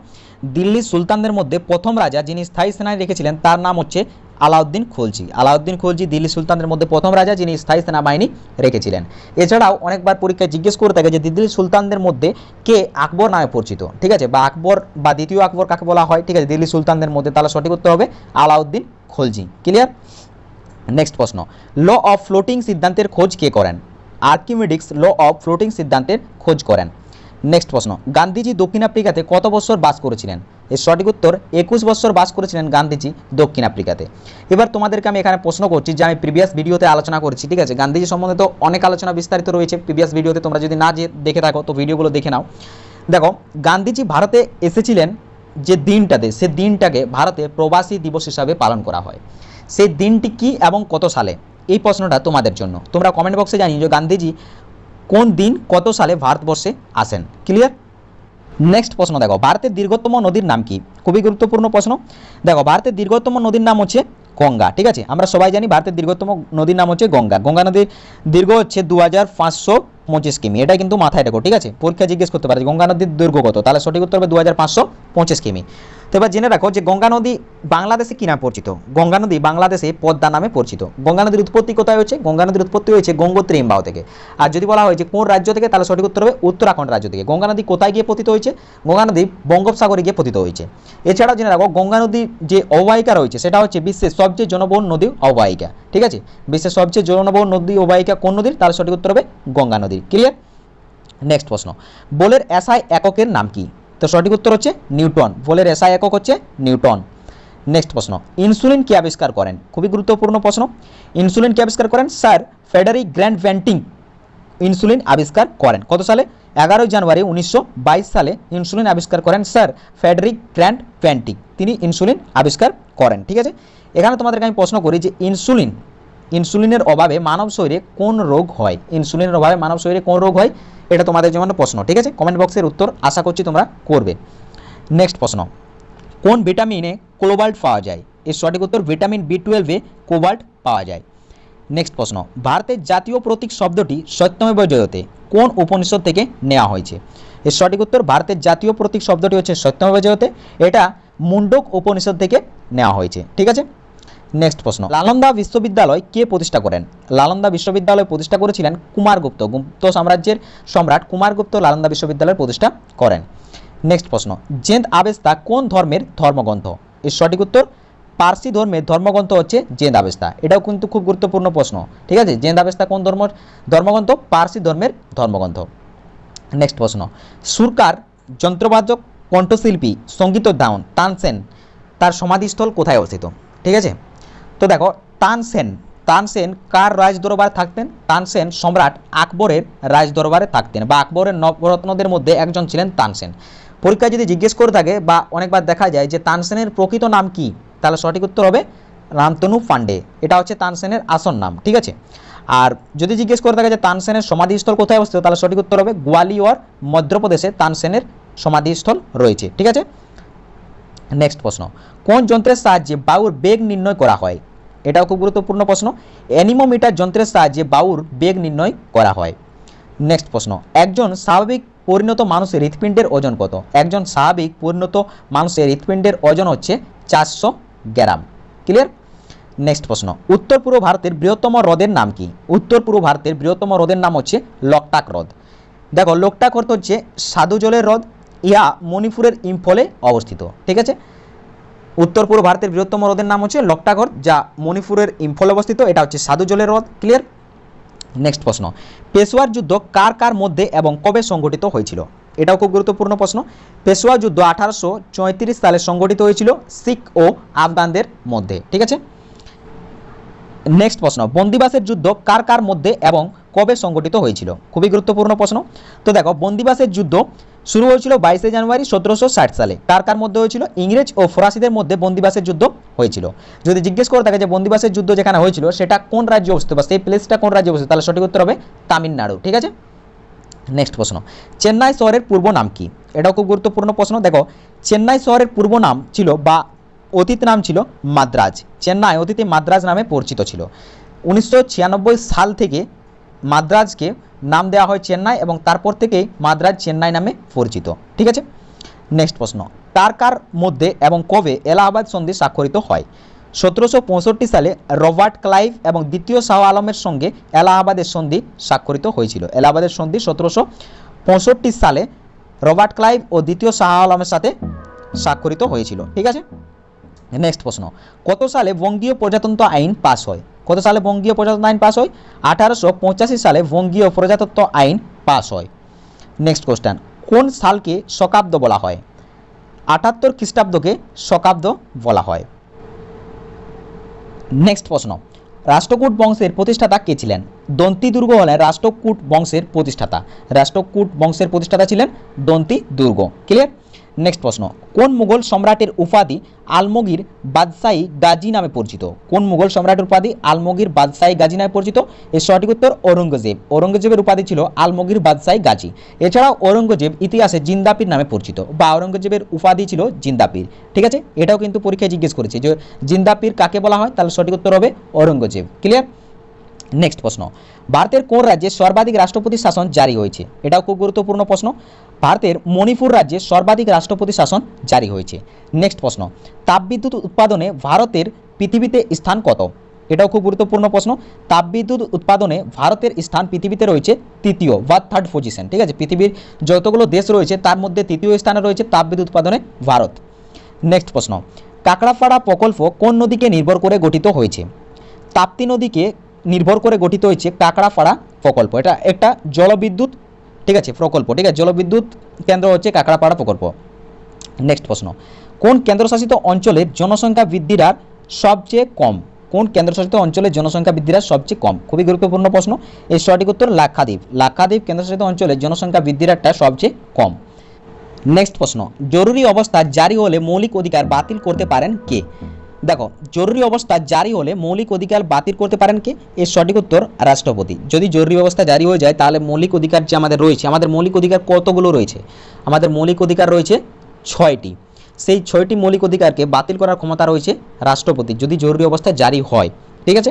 দিল্লি সুলতানদের মধ্যে প্রথম রাজা যিনি স্থায়ী সেনা রেখেছিলেন তার নাম হচ্ছে আলাউদ্দিন খলজি। আলাউদ্দিন খলজি দিল্লি সুলতানদের মধ্যে প্রথম রাজা যিনি স্থায়ী সেনাবাহিনী রেখেছিলেন। এছাড়াও অনেকবার পরীক্ষায় জিজ্ঞেস করে থাকে যে দিল্লি সুলতানদের মধ্যে কে আকবর নামে পরিচিত? ঠিক আছে, বা আকবর বা দ্বিতীয় আকবর কাকে বলা হয়? ঠিক আছে, দিল্লি সুলতানদের মধ্যে। তাহলে সঠিক উত্তর হবে আলাউদ্দিন খলজি। ক্লিয়ার? নেক্সট প্রশ্ন, ল অফ ফ্লোটিং সিদ্ধান্তের খোঁজ কে করেন? আর্কিমিডিস ল অফ ফ্লোটিং সিদ্ধান্তের খোঁজ করেন। নেক্সট প্রশ্ন, গান্ধীজি দক্ষিণ আফ্রিকাতে কত বছর বাস করেছিলেন? এর সঠিক উত্তর 21 বছর বাস করেছিলেন গান্ধীজি দক্ষিণ আফ্রিকাতে। এবার তোমাদেরকে আমি এখানে প্রশ্ন করছি যে আমি প্রিভিয়াস ভিডিওতে আলোচনা করেছি, ঠিক আছে? গান্ধীজি সম্বন্ধে তো অনেক আলোচনা বিস্তারিত রয়েছে প্রিভিয়াস ভিডিওতে, তোমরা যদি না দেখে থাকো তো ভিডিওগুলো দেখে নাও। দেখো, গান্ধীজি ভারতে এসেছিলেন যে দিনটাতে, সে দিনটাকে ভারতে প্রবাসী দিবস হিসাবে পালন করা হয়। সেই দিনটি কি এবং কত সালে? এই প্রশ্নটা তোমাদের জন্য। তোমরা কমেন্ট বক্সে জানিয়ে যে গান্ধীজি কোন দিন কত সালে ভারতবর্ষে আসেন। ক্লিয়ার? নেক্সট প্রশ্ন দেখো, ভারতের দীর্ঘতম নদীর নাম কি? খুবই গুরুত্বপূর্ণ প্রশ্ন। দেখো, ভারতের দীর্ঘতম নদীর নাম হচ্ছে গঙ্গা। ঠিক আছে, আমরা সবাই জানি ভারতের দীর্ঘতম নদীর নাম হচ্ছে গঙ্গা। গঙ্গা নদীর দীর্ঘ হচ্ছে 2525 কিমি। এটা কিন্তু মাথায় রাখো, ঠিক আছে? পরীক্ষা জিজ্ঞেস করতে পারে গঙ্গা নদীর দৈর্ঘ্য কত, তাহলে সঠিক উত্তর হবে 2525 কিমি। তো এবার জেনে রাখো যে গঙ্গা নদী বাংলাদেশে কি নামে পরিচিত? গঙ্গা নদী বাংলাদেশে পদ্মা নামে পরিচিত। গঙ্গা নদীর উৎপত্তি কোথায় হয়েছে? গঙ্গা নদীর উৎপত্তি হয়েছে গঙ্গোত্রী হিমবাহ থেকে। আর যদি বলা হয় যে কোন রাজ্য থেকে, তাহলে সঠিক উত্তর হবে উত্তরাখণ্ড রাজ্য থেকে। গঙ্গা নদী কোথায় গিয়ে পতিত হয়েছে? গঙ্গা নদী বঙ্গোপসাগরে গিয়ে পতিত হয়েছে। এছাড়াও জেনে রাখো গঙ্গা নদীর যে অববাহিকা রয়েছে সেটা হচ্ছে বিশ্বের সবচেয়ে জনবহুল নদী অববাহিকা। ঠিক আছে, বিশ্বের সবচেয়ে জনবহুল নদী অববাহিকা কোন নদীর? তাহলে সঠিক উত্তর হবে গঙ্গা নদীর। ক্লিয়ার? নেক্সট প্রশ্ন, বলের এসআই এককের নাম কি? তো সঠিক উত্তর হচ্ছে নিউটন। বলের এসআই একক হচ্ছে নিউটন। নেক্সট প্রশ্ন, ইনসুলিন কে আবিষ্কার করেন? খুবই গুরুত্বপূর্ণ প্রশ্ন। ইনসুলিন কে আবিষ্কার করেন? স্যার ফ্রেডারিক গ্র্যান্ড ভ্যান্টিং ইনসুলিন আবিষ্কার করেন। কত সালে? 11 জানুয়ারি 1922 সালে ইনসুলিন আবিষ্কার করেন স্যার ফ্রেডারিক গ্র্যান্ড ভ্যান্টিং। তিনি ইনসুলিন আবিষ্কার করেন। ঠিক আছে, এখানে তোমাদেরকে আমি প্রশ্ন করি যে ইনসুলিনের অভাবে মানব শরীরে কোন রোগ হয়? ইনসুলিনের অভাবে মানব শরীরে কোন রোগ হয়? এটা তোমাদের জন্য প্রশ্ন। ঠিক আছে, কমেন্ট বক্সের উত্তর আশা করছি তোমরা করবে। নেক্সট প্রশ্ন, কোন ভিটামিনে কোবাল্ট পাওয়া যায়? এর সঠিক উত্তর ভিটামিন B12-এ কোবাল্ট পাওয়া যায়। নেক্সট প্রশ্ন, ভারতের জাতীয় প্রতীক শব্দটি সত্যমেব জয়তে কোন উপনিষদ থেকে নেওয়া হয়েছে? এর সঠিক উত্তর, ভারতের জাতীয় প্রতীক শব্দটি হচ্ছে সত্যমেব জয়তে, এটা মুন্ডক উপনিষদ থেকে নেওয়া হয়েছে। ঠিক আছে, নেক্সট প্রশ্ন, নালন্দা বিশ্ববিদ্যালয় কে প্রতিষ্ঠা করেন? নালন্দা বিশ্ববিদ্যালয় প্রতিষ্ঠা করেছিলেন কুমারগুপ্ত। গুপ্ত সাম্রাজ্যের সম্রাট কুমারগুপ্ত নালন্দা বিশ্ববিদ্যালয় প্রতিষ্ঠা করেন। নেক্সট প্রশ্ন, জেন্দ আবেস্তা কোন ধর্মের ধর্মগ্রন্থ? এর সঠিক উত্তর, পার্সি ধর্মের ধর্মগ্রন্থ হচ্ছে জেন্দ আবেস্তা। এটাও কিন্তু খুব গুরুত্বপূর্ণ প্রশ্ন। ঠিক আছে, জেন্দ আবেস্তা কোন ধর্মগ্রন্থ? পার্সি ধর্মের ধর্মগ্রন্থ। নেক্সট প্রশ্ন, সুরকার, যন্ত্রবাদক, কণ্ঠশিল্পী, সঙ্গীতোদ্যান তানসেন তার সমাধিস্থল কোথায় অবস্থিত? ঠিক আছে, তো দেখো তানসেন কার রাজ দরবারে থাকতেন? তানসেন সম্রাট আকবরের রাজ দরবারে থাকতেন, বা আকবরের নবরত্নদের মধ্যে একজন ছিলেন তানসেন। পরীক্ষায় যদি জিজ্ঞেস করে থাকে বা অনেকবার দেখা যায় যে তানসেনের প্রকৃত নাম কি, তাহলে সঠিক উত্তর হবে রামতনু পান্ডে। এটা হচ্ছে তানসেনের আসল নাম। ঠিক আছে, আর যদি জিজ্ঞেস করে থাকে যে তানসেনের সমাধিস্থল কোথায় অবস্থিত, তাহলে সঠিক উত্তর হবে গোয়ালিয়র মধ্যপ্রদেশে তানসেনের সমাধিস্থল রয়েছে। ঠিক আছে, নেক্সট প্রশ্ন, কোন যন্ত্রের সাহায্যে বায়ুর বেগ নির্ণয় করা হয়? এটাও খুব গুরুত্বপূর্ণ প্রশ্ন। অ্যানিমোমিটার যন্ত্রের সাহায্যে বায়ুর বেগ নির্ণয় করা হয়। নেক্সট প্রশ্ন, একজন স্বাভাবিক পরিণত মানুষের হৃৎপিণ্ডের ওজন কত? একজন স্বাভাবিক পরিণত মানুষের হৃৎপিণ্ডের ওজন হচ্ছে 400 গ্রাম। ক্লিয়ার? নেক্সট প্রশ্ন, উত্তর পূর্ব ভারতের বৃহত্তম হ্রদের নাম কি? উত্তর পূর্ব ভারতের বৃহত্তম হ্রদের নাম হচ্ছে লোকটাক হ্রদ। দেখো, লোকটাক হ্রদ হচ্ছে স্বাদু জলের হ্রদ, ইহা মণিপুরের ইম্ফলে অবস্থিত। ঠিক আছে, উত্তর পূর্ব ভারতের বৃহত্তম হ্রদের নাম হচ্ছে লোকটাক হ্রদ, যা মণিপুরের ইম্ফলে অবস্থিত। এটা হচ্ছে স্বাদু জলের হ্রদ। ক্লিয়ার? নেক্সট প্রশ্ন, পেশোয়ার যুদ্ধ কার কার মধ্যে এবং কবে সংগঠিত হয়েছিল? এটাও খুব গুরুত্বপূর্ণ প্রশ্ন। পেশোয়া যুদ্ধ 1834 সালে সংগঠিত হয়েছিল শিখ ও আফগানদের মধ্যে। ঠিক আছে, নেক্সট প্রশ্ন, বন্দিবাসের যুদ্ধ কার কার মধ্যে এবং কবে সংগঠিত হয়েছিল? খুবই গুরুত্বপূর্ণ প্রশ্ন। তো দেখো, বন্দিবাসের যুদ্ধ শুরু হয়েছিল 22শে জানুয়ারি 1760 সালে। কার কার মধ্যে হয়েছিল? ইংরেজ ও ফরাসিদের মধ্যে বন্দিবাসের যুদ্ধ হয়েছিল। যদি জিজ্ঞেস করে থাকে যে বন্দিবাসের যুদ্ধ যেখানে হয়েছিল সেটা কোন রাজ্যে অবস্থিত বা সেই প্লেসটা কোন রাজ্যে অবস্থিত, তাহলে সঠিক উত্তর হবে তামিলনাড়ু। ঠিক আছে, নেক্সট প্রশ্ন, চেন্নাই শহরের পূর্ব নাম কি? এটাও খুব গুরুত্বপূর্ণ প্রশ্ন। দেখো, চেন্নাই শহরের পূর্ব নাম ছিল বা অতীত নাম ছিল মাদ্রাজ। চেন্নাই অতীতে মাদ্রাজ নামে পরিচিত ছিল। 1996 সাল থেকে মাদ্রাজকে নাম দেওয়া হয় চেন্নাই, এবং তারপর থেকেই মাদ্রাজ চেন্নাই নামে পরিচিত। ঠিক আছে, নেক্সট প্রশ্ন, কার কার মধ্যে এবং কবে এলাহাবাদ সন্ধি স্বাক্ষরিত হয়? 1765 সালে রবার্ট ক্লাইভ এবং দ্বিতীয় শাহ আলমের সঙ্গে এলাহাবাদের সন্ধি স্বাক্ষরিত হয়েছিল। এলাহাবাদের সন্ধি 1765 সালে রবার্ট ক্লাইভ ও দ্বিতীয় শাহ আলমের সাথে স্বাক্ষরিত হয়েছিল। ঠিক আছে, নেক্সট প্রশ্ন, কত সালে বঙ্গীয় প্রজাতন্ত্র আইন পাস হয়? কত সালে বঙ্গীয় প্রজাতন্ত্র আইন পাস হয়? 1885 সালে বঙ্গীয় প্রজাতন্ত্র আইন পাস হয়। নেক্সট কোশ্চেন, কোন সালকে শকাব্দ বলা হয়? 78 খ্রিস্টাব্দকে শকাব্দ বলা হয়। নেক্সট প্রশ্ন, রাষ্ট্রকূট বংশের প্রতিষ্ঠাতা কে ছিলেন? দন্তি দুর্গ হলেন রাষ্ট্রকূট বংশের প্রতিষ্ঠাতা। রাষ্ট্রকূট বংশের প্রতিষ্ঠাতা ছিলেন দন্তি দুর্গ। ক্লিয়ার? নেক্সট প্রশ্ন, কোন মুঘল সম্রাটের উপাধি আলমগীর বাদশাহী গাজী নামে পরিচিত? কোন মুঘল সম্রাটের উপাধি আলমগীর বাদশাহী গাজী নামে পরিচিত? এর সঠিক উত্তর ঔরঙ্গজেব। ঔরঙ্গজেবের উপাধি ছিল আলমগীর বাদশাহী গাজী। এছাড়াও ঔরঙ্গজেব ইতিহাসে জিন্দাপীর নামে পরিচিত, বা ঔরঙ্গজেবের উপাধি ছিল জিন্দাপীর। ঠিক আছে, এটাও কিন্তু পরীক্ষায় জিজ্ঞেস করেছে যে জিন্দাপীর কাকে বলা হয়, তাহলে সঠিক উত্তর হবে ঔরঙ্গজেব। ক্লিয়ার? নেক্সট প্রশ্ন, ভারতের কোন রাজ্যে সর্বাধিক রাষ্ট্রপতি শাসন জারি হয়েছে? এটাও খুব গুরুত্বপূর্ণ প্রশ্ন। ভারতের মণিপুর রাজ্যে সর্বাধিক রাষ্ট্রপতি শাসন জারি হয়েছে। নেক্সট প্রশ্ন, তাপবিদ্যুৎ উৎপাদনে ভারতের পৃথিবীতে স্থান কত? এটাও খুব গুরুত্বপূর্ণ প্রশ্ন। তাপবিদ্যুৎ উৎপাদনে ভারতের স্থান পৃথিবীতে রয়েছে তৃতীয় বা থার্ড পজিশন। ঠিক আছে, পৃথিবীর যতগুলো দেশ রয়েছে তার মধ্যে তৃতীয় স্থানে রয়েছে তাপবিদ্যুৎ উৎপাদনে ভারত। নেক্সট প্রশ্ন, কাকড়াপাড়া প্রকল্প কোন নদীকে নির্ভর করে গঠিত হয়েছে? তাপ্তি নদীকে নির্ভর করে গঠিত হয়েছে কাকড়াপাড়া প্রকল্প। এটা একটা জলবিদ্যুৎ, ঠিক আছে, প্রকল্প। ঠিক আছে, জলবিদ্যুৎ কেন্দ্র হচ্ছে কাকড়াপাড়া প্রকল্প। নেক্সট প্রশ্ন, কোন কেন্দ্রশাসিত অঞ্চলের জনসংখ্যা বৃদ্ধির হার সবচেয়ে কম? কোন কেন্দ্রশাসিত অঞ্চলের জনসংখ্যা বৃদ্ধির হার সবচেয়ে কম? খুবই গুরুত্বপূর্ণ প্রশ্ন। এর সঠিক উত্তর লাক্ষাদ্বীপ। লাক্ষাদ্বীপ কেন্দ্রশাসিত অঞ্চলের জনসংখ্যা বৃদ্ধির হারটা সবচেয়ে কম। নেক্সট প্রশ্ন, জরুরি অবস্থা জারি হলে মৌলিক অধিকার বাতিল করতে পারেন কে? দেখো, জরুরি অবস্থা জারি হলে মৌলিক অধিকার বাতিল করতে পারেন কে? এর সঠিক উত্তর রাষ্ট্রপতি। যদি জরুরি অবস্থা জারি হয়ে যায় তাহলে মৌলিক অধিকার যে আমাদের রয়েছে, আমাদের মৌলিক অধিকার কতগুলো রয়েছে? আমাদের মৌলিক অধিকার রয়েছে 6টি। সেই 6টি মৌলিক অধিকারকে বাতিল করার ক্ষমতা রয়েছে রাষ্ট্রপতি, যদি জরুরি অবস্থা জারি হয়। ঠিক আছে,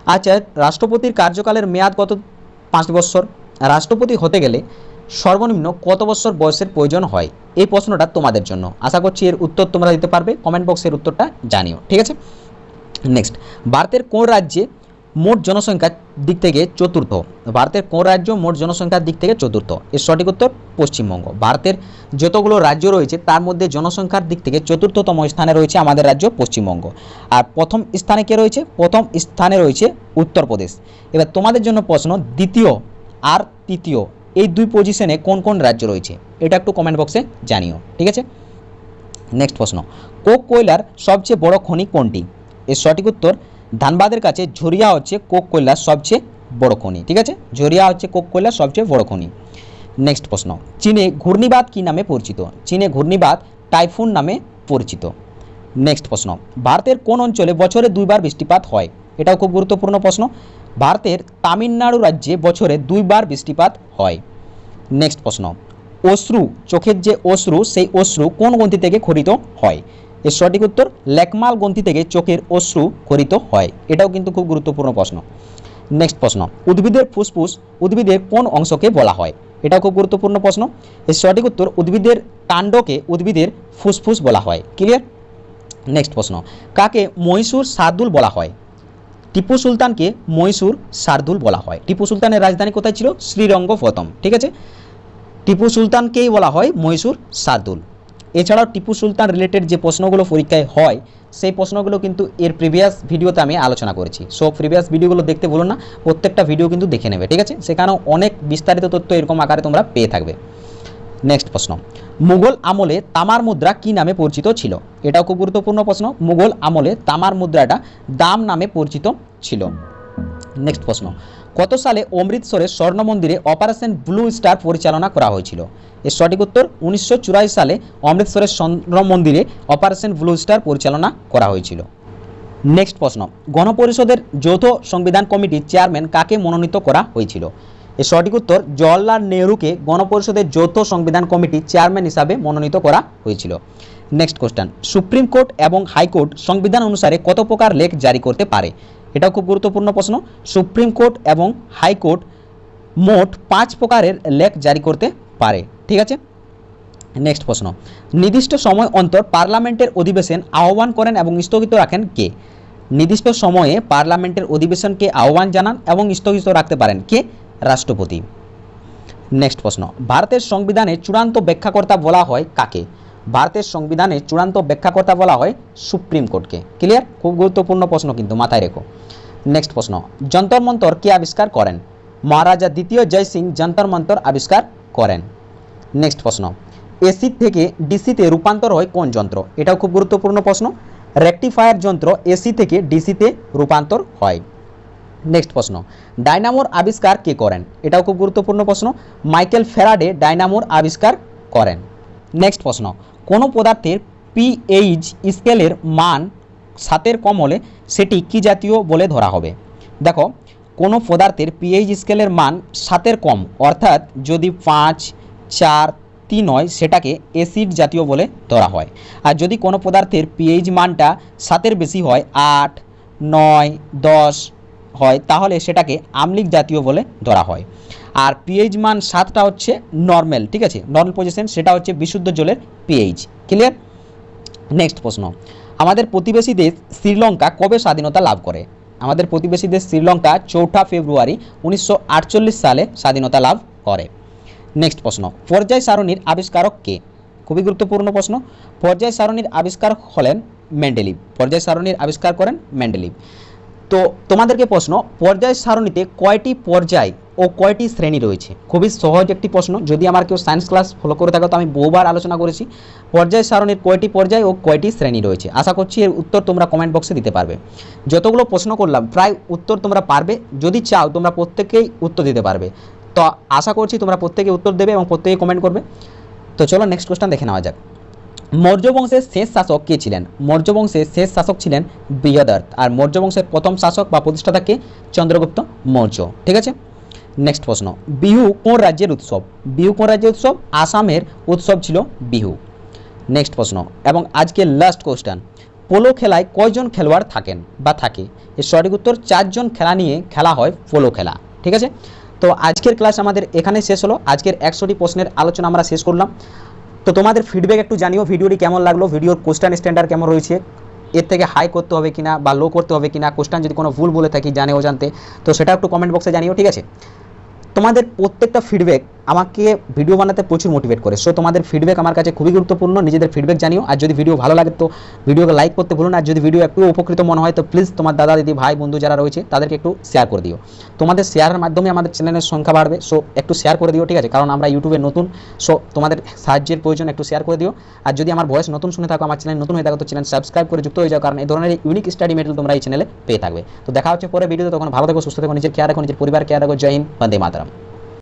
আচ্ছা, রাষ্ট্রপতির কার্যকালের মেয়াদ কত? 5 বছর। রাষ্ট্রপতি হতে গেলে সর্বনিম্ন কত বছর বয়সের প্রয়োজন হয়? এই প্রশ্নটা তোমাদের জন্য। আশা করছি এর উত্তর তোমরা দিতে পারবে, কমেন্ট বক্সের উত্তরটা জানিও, ঠিক আছে। নেক্সট, ভারতের কোন রাজ্যে মোট জনসংখ্যার দিক থেকে চতুর্থ? ভারতের কোন রাজ্য মোট জনসংখ্যার দিক থেকে চতুর্থ? এর সঠিক উত্তর পশ্চিমবঙ্গ। ভারতের যতগুলো রাজ্য রয়েছে তার মধ্যে জনসংখ্যার দিক থেকে চতুর্থতম স্থানে রয়েছে আমাদের রাজ্য পশ্চিমবঙ্গ। আর প্রথম স্থানে কে রয়েছে? প্রথম স্থানে রয়েছে উত্তরপ্রদেশ। এবার তোমাদের জন্য প্রশ্ন, দ্বিতীয় আর তৃতীয় এই দুই পজিশনে কোন কোন রাজ্য রয়েছে? এটা একটু কমেন্ট বক্সে জানিও, ঠিক আছে। নেক্সট প্রশ্ন, কোক কয়লার সবচেয়ে বড় খনি কোনটি? এর সঠিক উত্তর ধানবাদের কাছে ঝরিয়া হচ্ছে কোক কয়লার সবচেয়ে বড় খনি, ঠিক আছে। ঝরিয়া হচ্ছে কোক কয়লার সবচেয়ে বড় খনি। নেক্সট প্রশ্ন, চীনে ঘূর্ণিবাত কী নামে পরিচিত? চীনে ঘূর্ণিবাত টাইফুন নামে পরিচিত। নেক্সট প্রশ্ন, ভারতের কোন অঞ্চলে বছরে 2 বার বৃষ্টিপাত হয়? এটাও খুব গুরুত্বপূর্ণ প্রশ্ন। ভারতের তামিলনাড়ু রাজ্যে বছরে 2 বার বৃষ্টিপাত হয়। নেক্সট প্রশ্ন, অশ্রু, চোখের যে অশ্রু, সেই অশ্রু কোন গ্রন্থি থেকে খরিত হয়? এর সঠিক উত্তর ল্যাকমাল গ্রন্থি থেকে চোখের অশ্রু খরিত হয়। এটাও কিন্তু খুব গুরুত্বপূর্ণ প্রশ্ন। নেক্সট প্রশ্ন, উদ্ভিদের ফুসফুস উদ্ভিদের কোন অংশকে বলা হয়? এটাও খুব গুরুত্বপূর্ণ প্রশ্ন। এর সঠিক উত্তর উদ্ভিদের কাণ্ডকে উদ্ভিদের ফুসফুস বলা হয়। ক্লিয়ার? নেক্সট প্রশ্ন, কাকে মহীশূর শার্দুল বলা হয়? টিপু সুলতানকে মহীশূর শার্দুল বলা হয়। টিপু সুলতানের রাজধানী কোথায় ছিল? শ্রীরঙ্গপত্তনম, ঠিক আছে। টিপু সুলতানকেই বলা হয় মহীশূর শার্দুল। এছাড়াও টিপু সুলতান রিলেটেড যে প্রশ্নগুলো পরীক্ষায় হয় সেই প্রশ্নগুলো কিন্তু এর প্রিভিয়াস ভিডিওতে আমি আলোচনা করেছি। সো প্রিভিয়াস ভিডিওগুলো দেখতে ভুলো না, প্রত্যেকটা ভিডিও কিন্তু দেখে নেবে, ঠিক আছে। সেখানেও অনেক বিস্তারিত তথ্য এরকম আকারে তোমরা পেয়ে থাকবে। নেক্সট প্রশ্ন, মুঘল আমলে তামার মুদ্রা কি নামে পরিচিত ছিল? এটাও খুব গুরুত্বপূর্ণ প্রশ্ন। মুঘল আমলে তামার মুদ্রাটা দাম নামে পরিচিত ছিল। নেক্সট প্রশ্ন, কত সালে অমৃতসরের স্বর্ণ মন্দিরে অপারেশন ব্লু স্টার পরিচালনা করা হয়েছিল? এর সঠিক উত্তর 1984 সালে অমৃতসরের স্বর্ণ মন্দিরে অপারেশন ব্লু স্টার পরিচালনা করা হয়েছিল। নেক্সট প্রশ্ন, গণপরিষদের যৌথ সংবিধান কমিটির চেয়ারম্যান কাকে মনোনীত করা হয়েছিল? এর সঠিক উত্তর জওয়াহরলাল নেহরুকে গণপরিষদের যৌথ সংবিধান কমিটির চেয়ারম্যান হিসাবে মনোনীত করা হয়েছিল। নেক্সট কোশ্চেন, সুপ্রিম কোর্ট এবং হাইকোর্ট সংবিধান অনুসারে কত প্রকার লেখ জারি করতে পারে? এটাও খুব গুরুত্বপূর্ণ প্রশ্ন। সুপ্রিম কোর্ট এবং হাইকোর্ট মোট 5 প্রকারের লেখ জারি করতে পারে, ঠিক আছে। নেক্সট প্রশ্ন, নির্দিষ্ট সময় অন্তর পার্লামেন্টের অধিবেশন আহ্বান করেন এবং স্থগিত রাখেন কে? নির্দিষ্ট সময়ে পার্লামেন্টের অধিবেশনকে আহ্বান জানান এবং স্থগিত রাখতে পারেন কে? রাষ্ট্রপতি। নেক্সট প্রশ্ন, ভারতের সংবিধানের চূড়ান্ত ব্যাখ্যাকর্তা বলা হয় কাকে? ভারতের সংবিধানের চূড়ান্ত ব্যাখ্যাকর্তা বলা হয় সুপ্রিম কোর্টকে। ক্লিয়ার? খুব গুরুত্বপূর্ণ প্রশ্ন কিন্তু, মাথায় রেখো। নেক্সট প্রশ্ন, যন্তর মন্তর কে আবিষ্কার করেন? মহারাজা দ্বিতীয় জয় সিং যন্তর মন্তর আবিষ্কার করেন। নেক্সট প্রশ্ন, এসি থেকে ডিসিতে রূপান্তর হয় কোন যন্ত্র? এটাও খুব গুরুত্বপূর্ণ প্রশ্ন। রেকটিফায়ার যন্ত্র এসি থেকে ডিসিতে রূপান্তর হয়। নেক্সট প্রশ্ন, ডায়নামোর আবিষ্কার কে করেন? এটাও খুব গুরুত্বপূর্ণ প্রশ্ন। মাইকেল ফ্যারাডে ডায়নামোর আবিষ্কার করেন। নেক্সট প্রশ্ন, কোনো পদার্থের পিএইচ স্কেলের মান 7-এর কম হলে সেটি কি জাতীয় বলে ধরা হবে? দেখো, কোনো পদার্থের পিএইচ স্কেলের মান 7-এর কম, অর্থাৎ যদি 5, 4, 3 হয় সেটাকে অ্যাসিড জাতীয় বলে ধরা হয়। আর যদি কোনো পদার্থের পিএইচ মানটা 7-এর বেশি হয়, 8, 9, 10 হয়, তাহলে সেটাকে আম্লিক জাতীয় বলে ধরা হয়। আর পিএইচ মান 7টা হচ্ছে নর্মাল, ঠিক আছে, নর্মাল পজিশন, সেটা হচ্ছে বিশুদ্ধ জলের পিএইচ। ক্লিয়ার? নেক্সট প্রশ্ন, আমাদের প্রতিবেশী দেশ শ্রীলঙ্কা কবে স্বাধীনতা লাভ করে? আমাদের প্রতিবেশী দেশ শ্রীলঙ্কা 4 ফেব্রুয়ারি 1948 সালে স্বাধীনতা লাভ করে। নেক্সট প্রশ্ন, পর্যায় সারণীর আবিষ্কারক কে? খুবই গুরুত্বপূর্ণ প্রশ্ন। পর্যায় সারণীর আবিষ্কারক হলেন মেন্ডেলিভ। পর্যায় সারণীর আবিষ্কার করেন মেন্ডেলিভ। তো তোমাদেরকে প্রশ্ন, পর্যায় সারণীতে কয়টি পর্যায় ও কয়টি শ্রেণী রয়েছে? খুবই সহজ একটি প্রশ্ন। যদি আমার কেউ সায়েন্স ক্লাস ফলো করে থাকো তো আমি বহুবার আলোচনা করেছি পর্যায় সারণীর কয়টি পর্যায় ও কয়টি শ্রেণী রয়েছে। আশা করছি এর উত্তর তোমরা কমেন্ট বক্সে দিতে পারবে। যতগুলো প্রশ্ন করলাম প্রায় উত্তর তোমরা পারবে। যদি চাও তোমরা প্রত্যেকেই উত্তর দিতে পারবে। তো আশা করছি তোমরা প্রত্যেকে উত্তর দেবে এবং প্রত্যেকে কমেন্ট করবে। তো চলো নেক্সট কোশ্চেন দেখে নেওয়া যাক। মৌর্য বংশের শেষ শাসক কে ছিলেন? মৌর্য বংশের শেষ শাসক ছিলেন বৃহদর্থ। আর মৌর্য বংশের প্রথম শাসক বা প্রতিষ্ঠাতা কে? চন্দ্রগুপ্ত মৌর্য। ঠিক আছে। নেক্সট প্রশ্ন, বিহু কোন রাজ্যের উৎসব? বিহু কোন রাজ্যের উৎসব? আসামের উৎসব ছিল বিহু। নেক্সট প্রশ্ন এবং আজকে লাস্ট কোশ্চেন, পোলো খেলায় কয়জন খেলোয়াড় থাকেন বা থাকে? এর সঠিক উত্তর 4 জন খেলা নিয়ে খেলা হয় পোলো খেলা। ঠিক আছে, তো আজকের ক্লাস আমাদের এখানে শেষ হলো। আজকের 100টি প্রশ্নের আলোচনা আমরা শেষ করলাম। তো তোমাদের ফিডব্যাক একটু জানিও, ভিডিওটি কেমন লাগলো, ভিডিওর কোশ্চেন স্ট্যান্ডার্ড কেমন রয়েছে, এর থেকে হাই করতে হবে কিনা বা লো করতে হবে কিনা, কোশ্চেন যদি কোনো ভুল বলে থাকি জানে অজান্তে, তো সেটা একটু কমেন্ট বক্সে জানিও। ঠিক আছে, তোমাদের প্রত্যেকটা ফিডব্যাক আমাকে ভিডিও বানাতে প্রচুর মোটিভেট করে। সো তোমাদের ফিডব্যাক আমার কাছে খুবই গুরুত্বপূর্ণ, নিজেদের ফিডব্যাক জানিও। আর যদি ভিডিও ভালো লাগে তো ভিডিওকে লাইক করতে ভুলো না। আর যদি ভিডিও একটু উপকৃত মনে হয় তো প্লিজ তোমার দাদা দিদি ভাই বন্ধু যারা রয়েছে তাদেরকে একটু শেয়ার করে দিও। তোমাদের শেয়ারের মাধ্যমে আমাদের চ্যানেলের সংখ্যা বাড়বে। সো একটু শেয়ার করে দিও। ঠিক আছে, কারণ আমরা ইউটিউবে নতুন, সো তোমাদের সাহায্যের প্রয়োজন, একটু শেয়ার করে দিও। আর যদি আমার ভয়েস নতুন শুনে থাকো, আমার চ্যানেল নতুন হয়ে থাকো, তো চ্যানেল সাবস্ক্রাইব করে যুক্ত হয়ে যাও, কারণ এই ধরনের ইউনিক স্টাডি মেটেরিয়াল তোমরা এই চ্যানেলে পেয়ে থাকবে। তো দেখা হচ্ছে পরে ভিডিওতে, তখন ভালো থেকো, সুস্থ থেকো, নিজের খেয়াল রাখো, নিজের পরিবার খেয়াল রাখো। জয় হিন্দ, বন্দে মাতরম।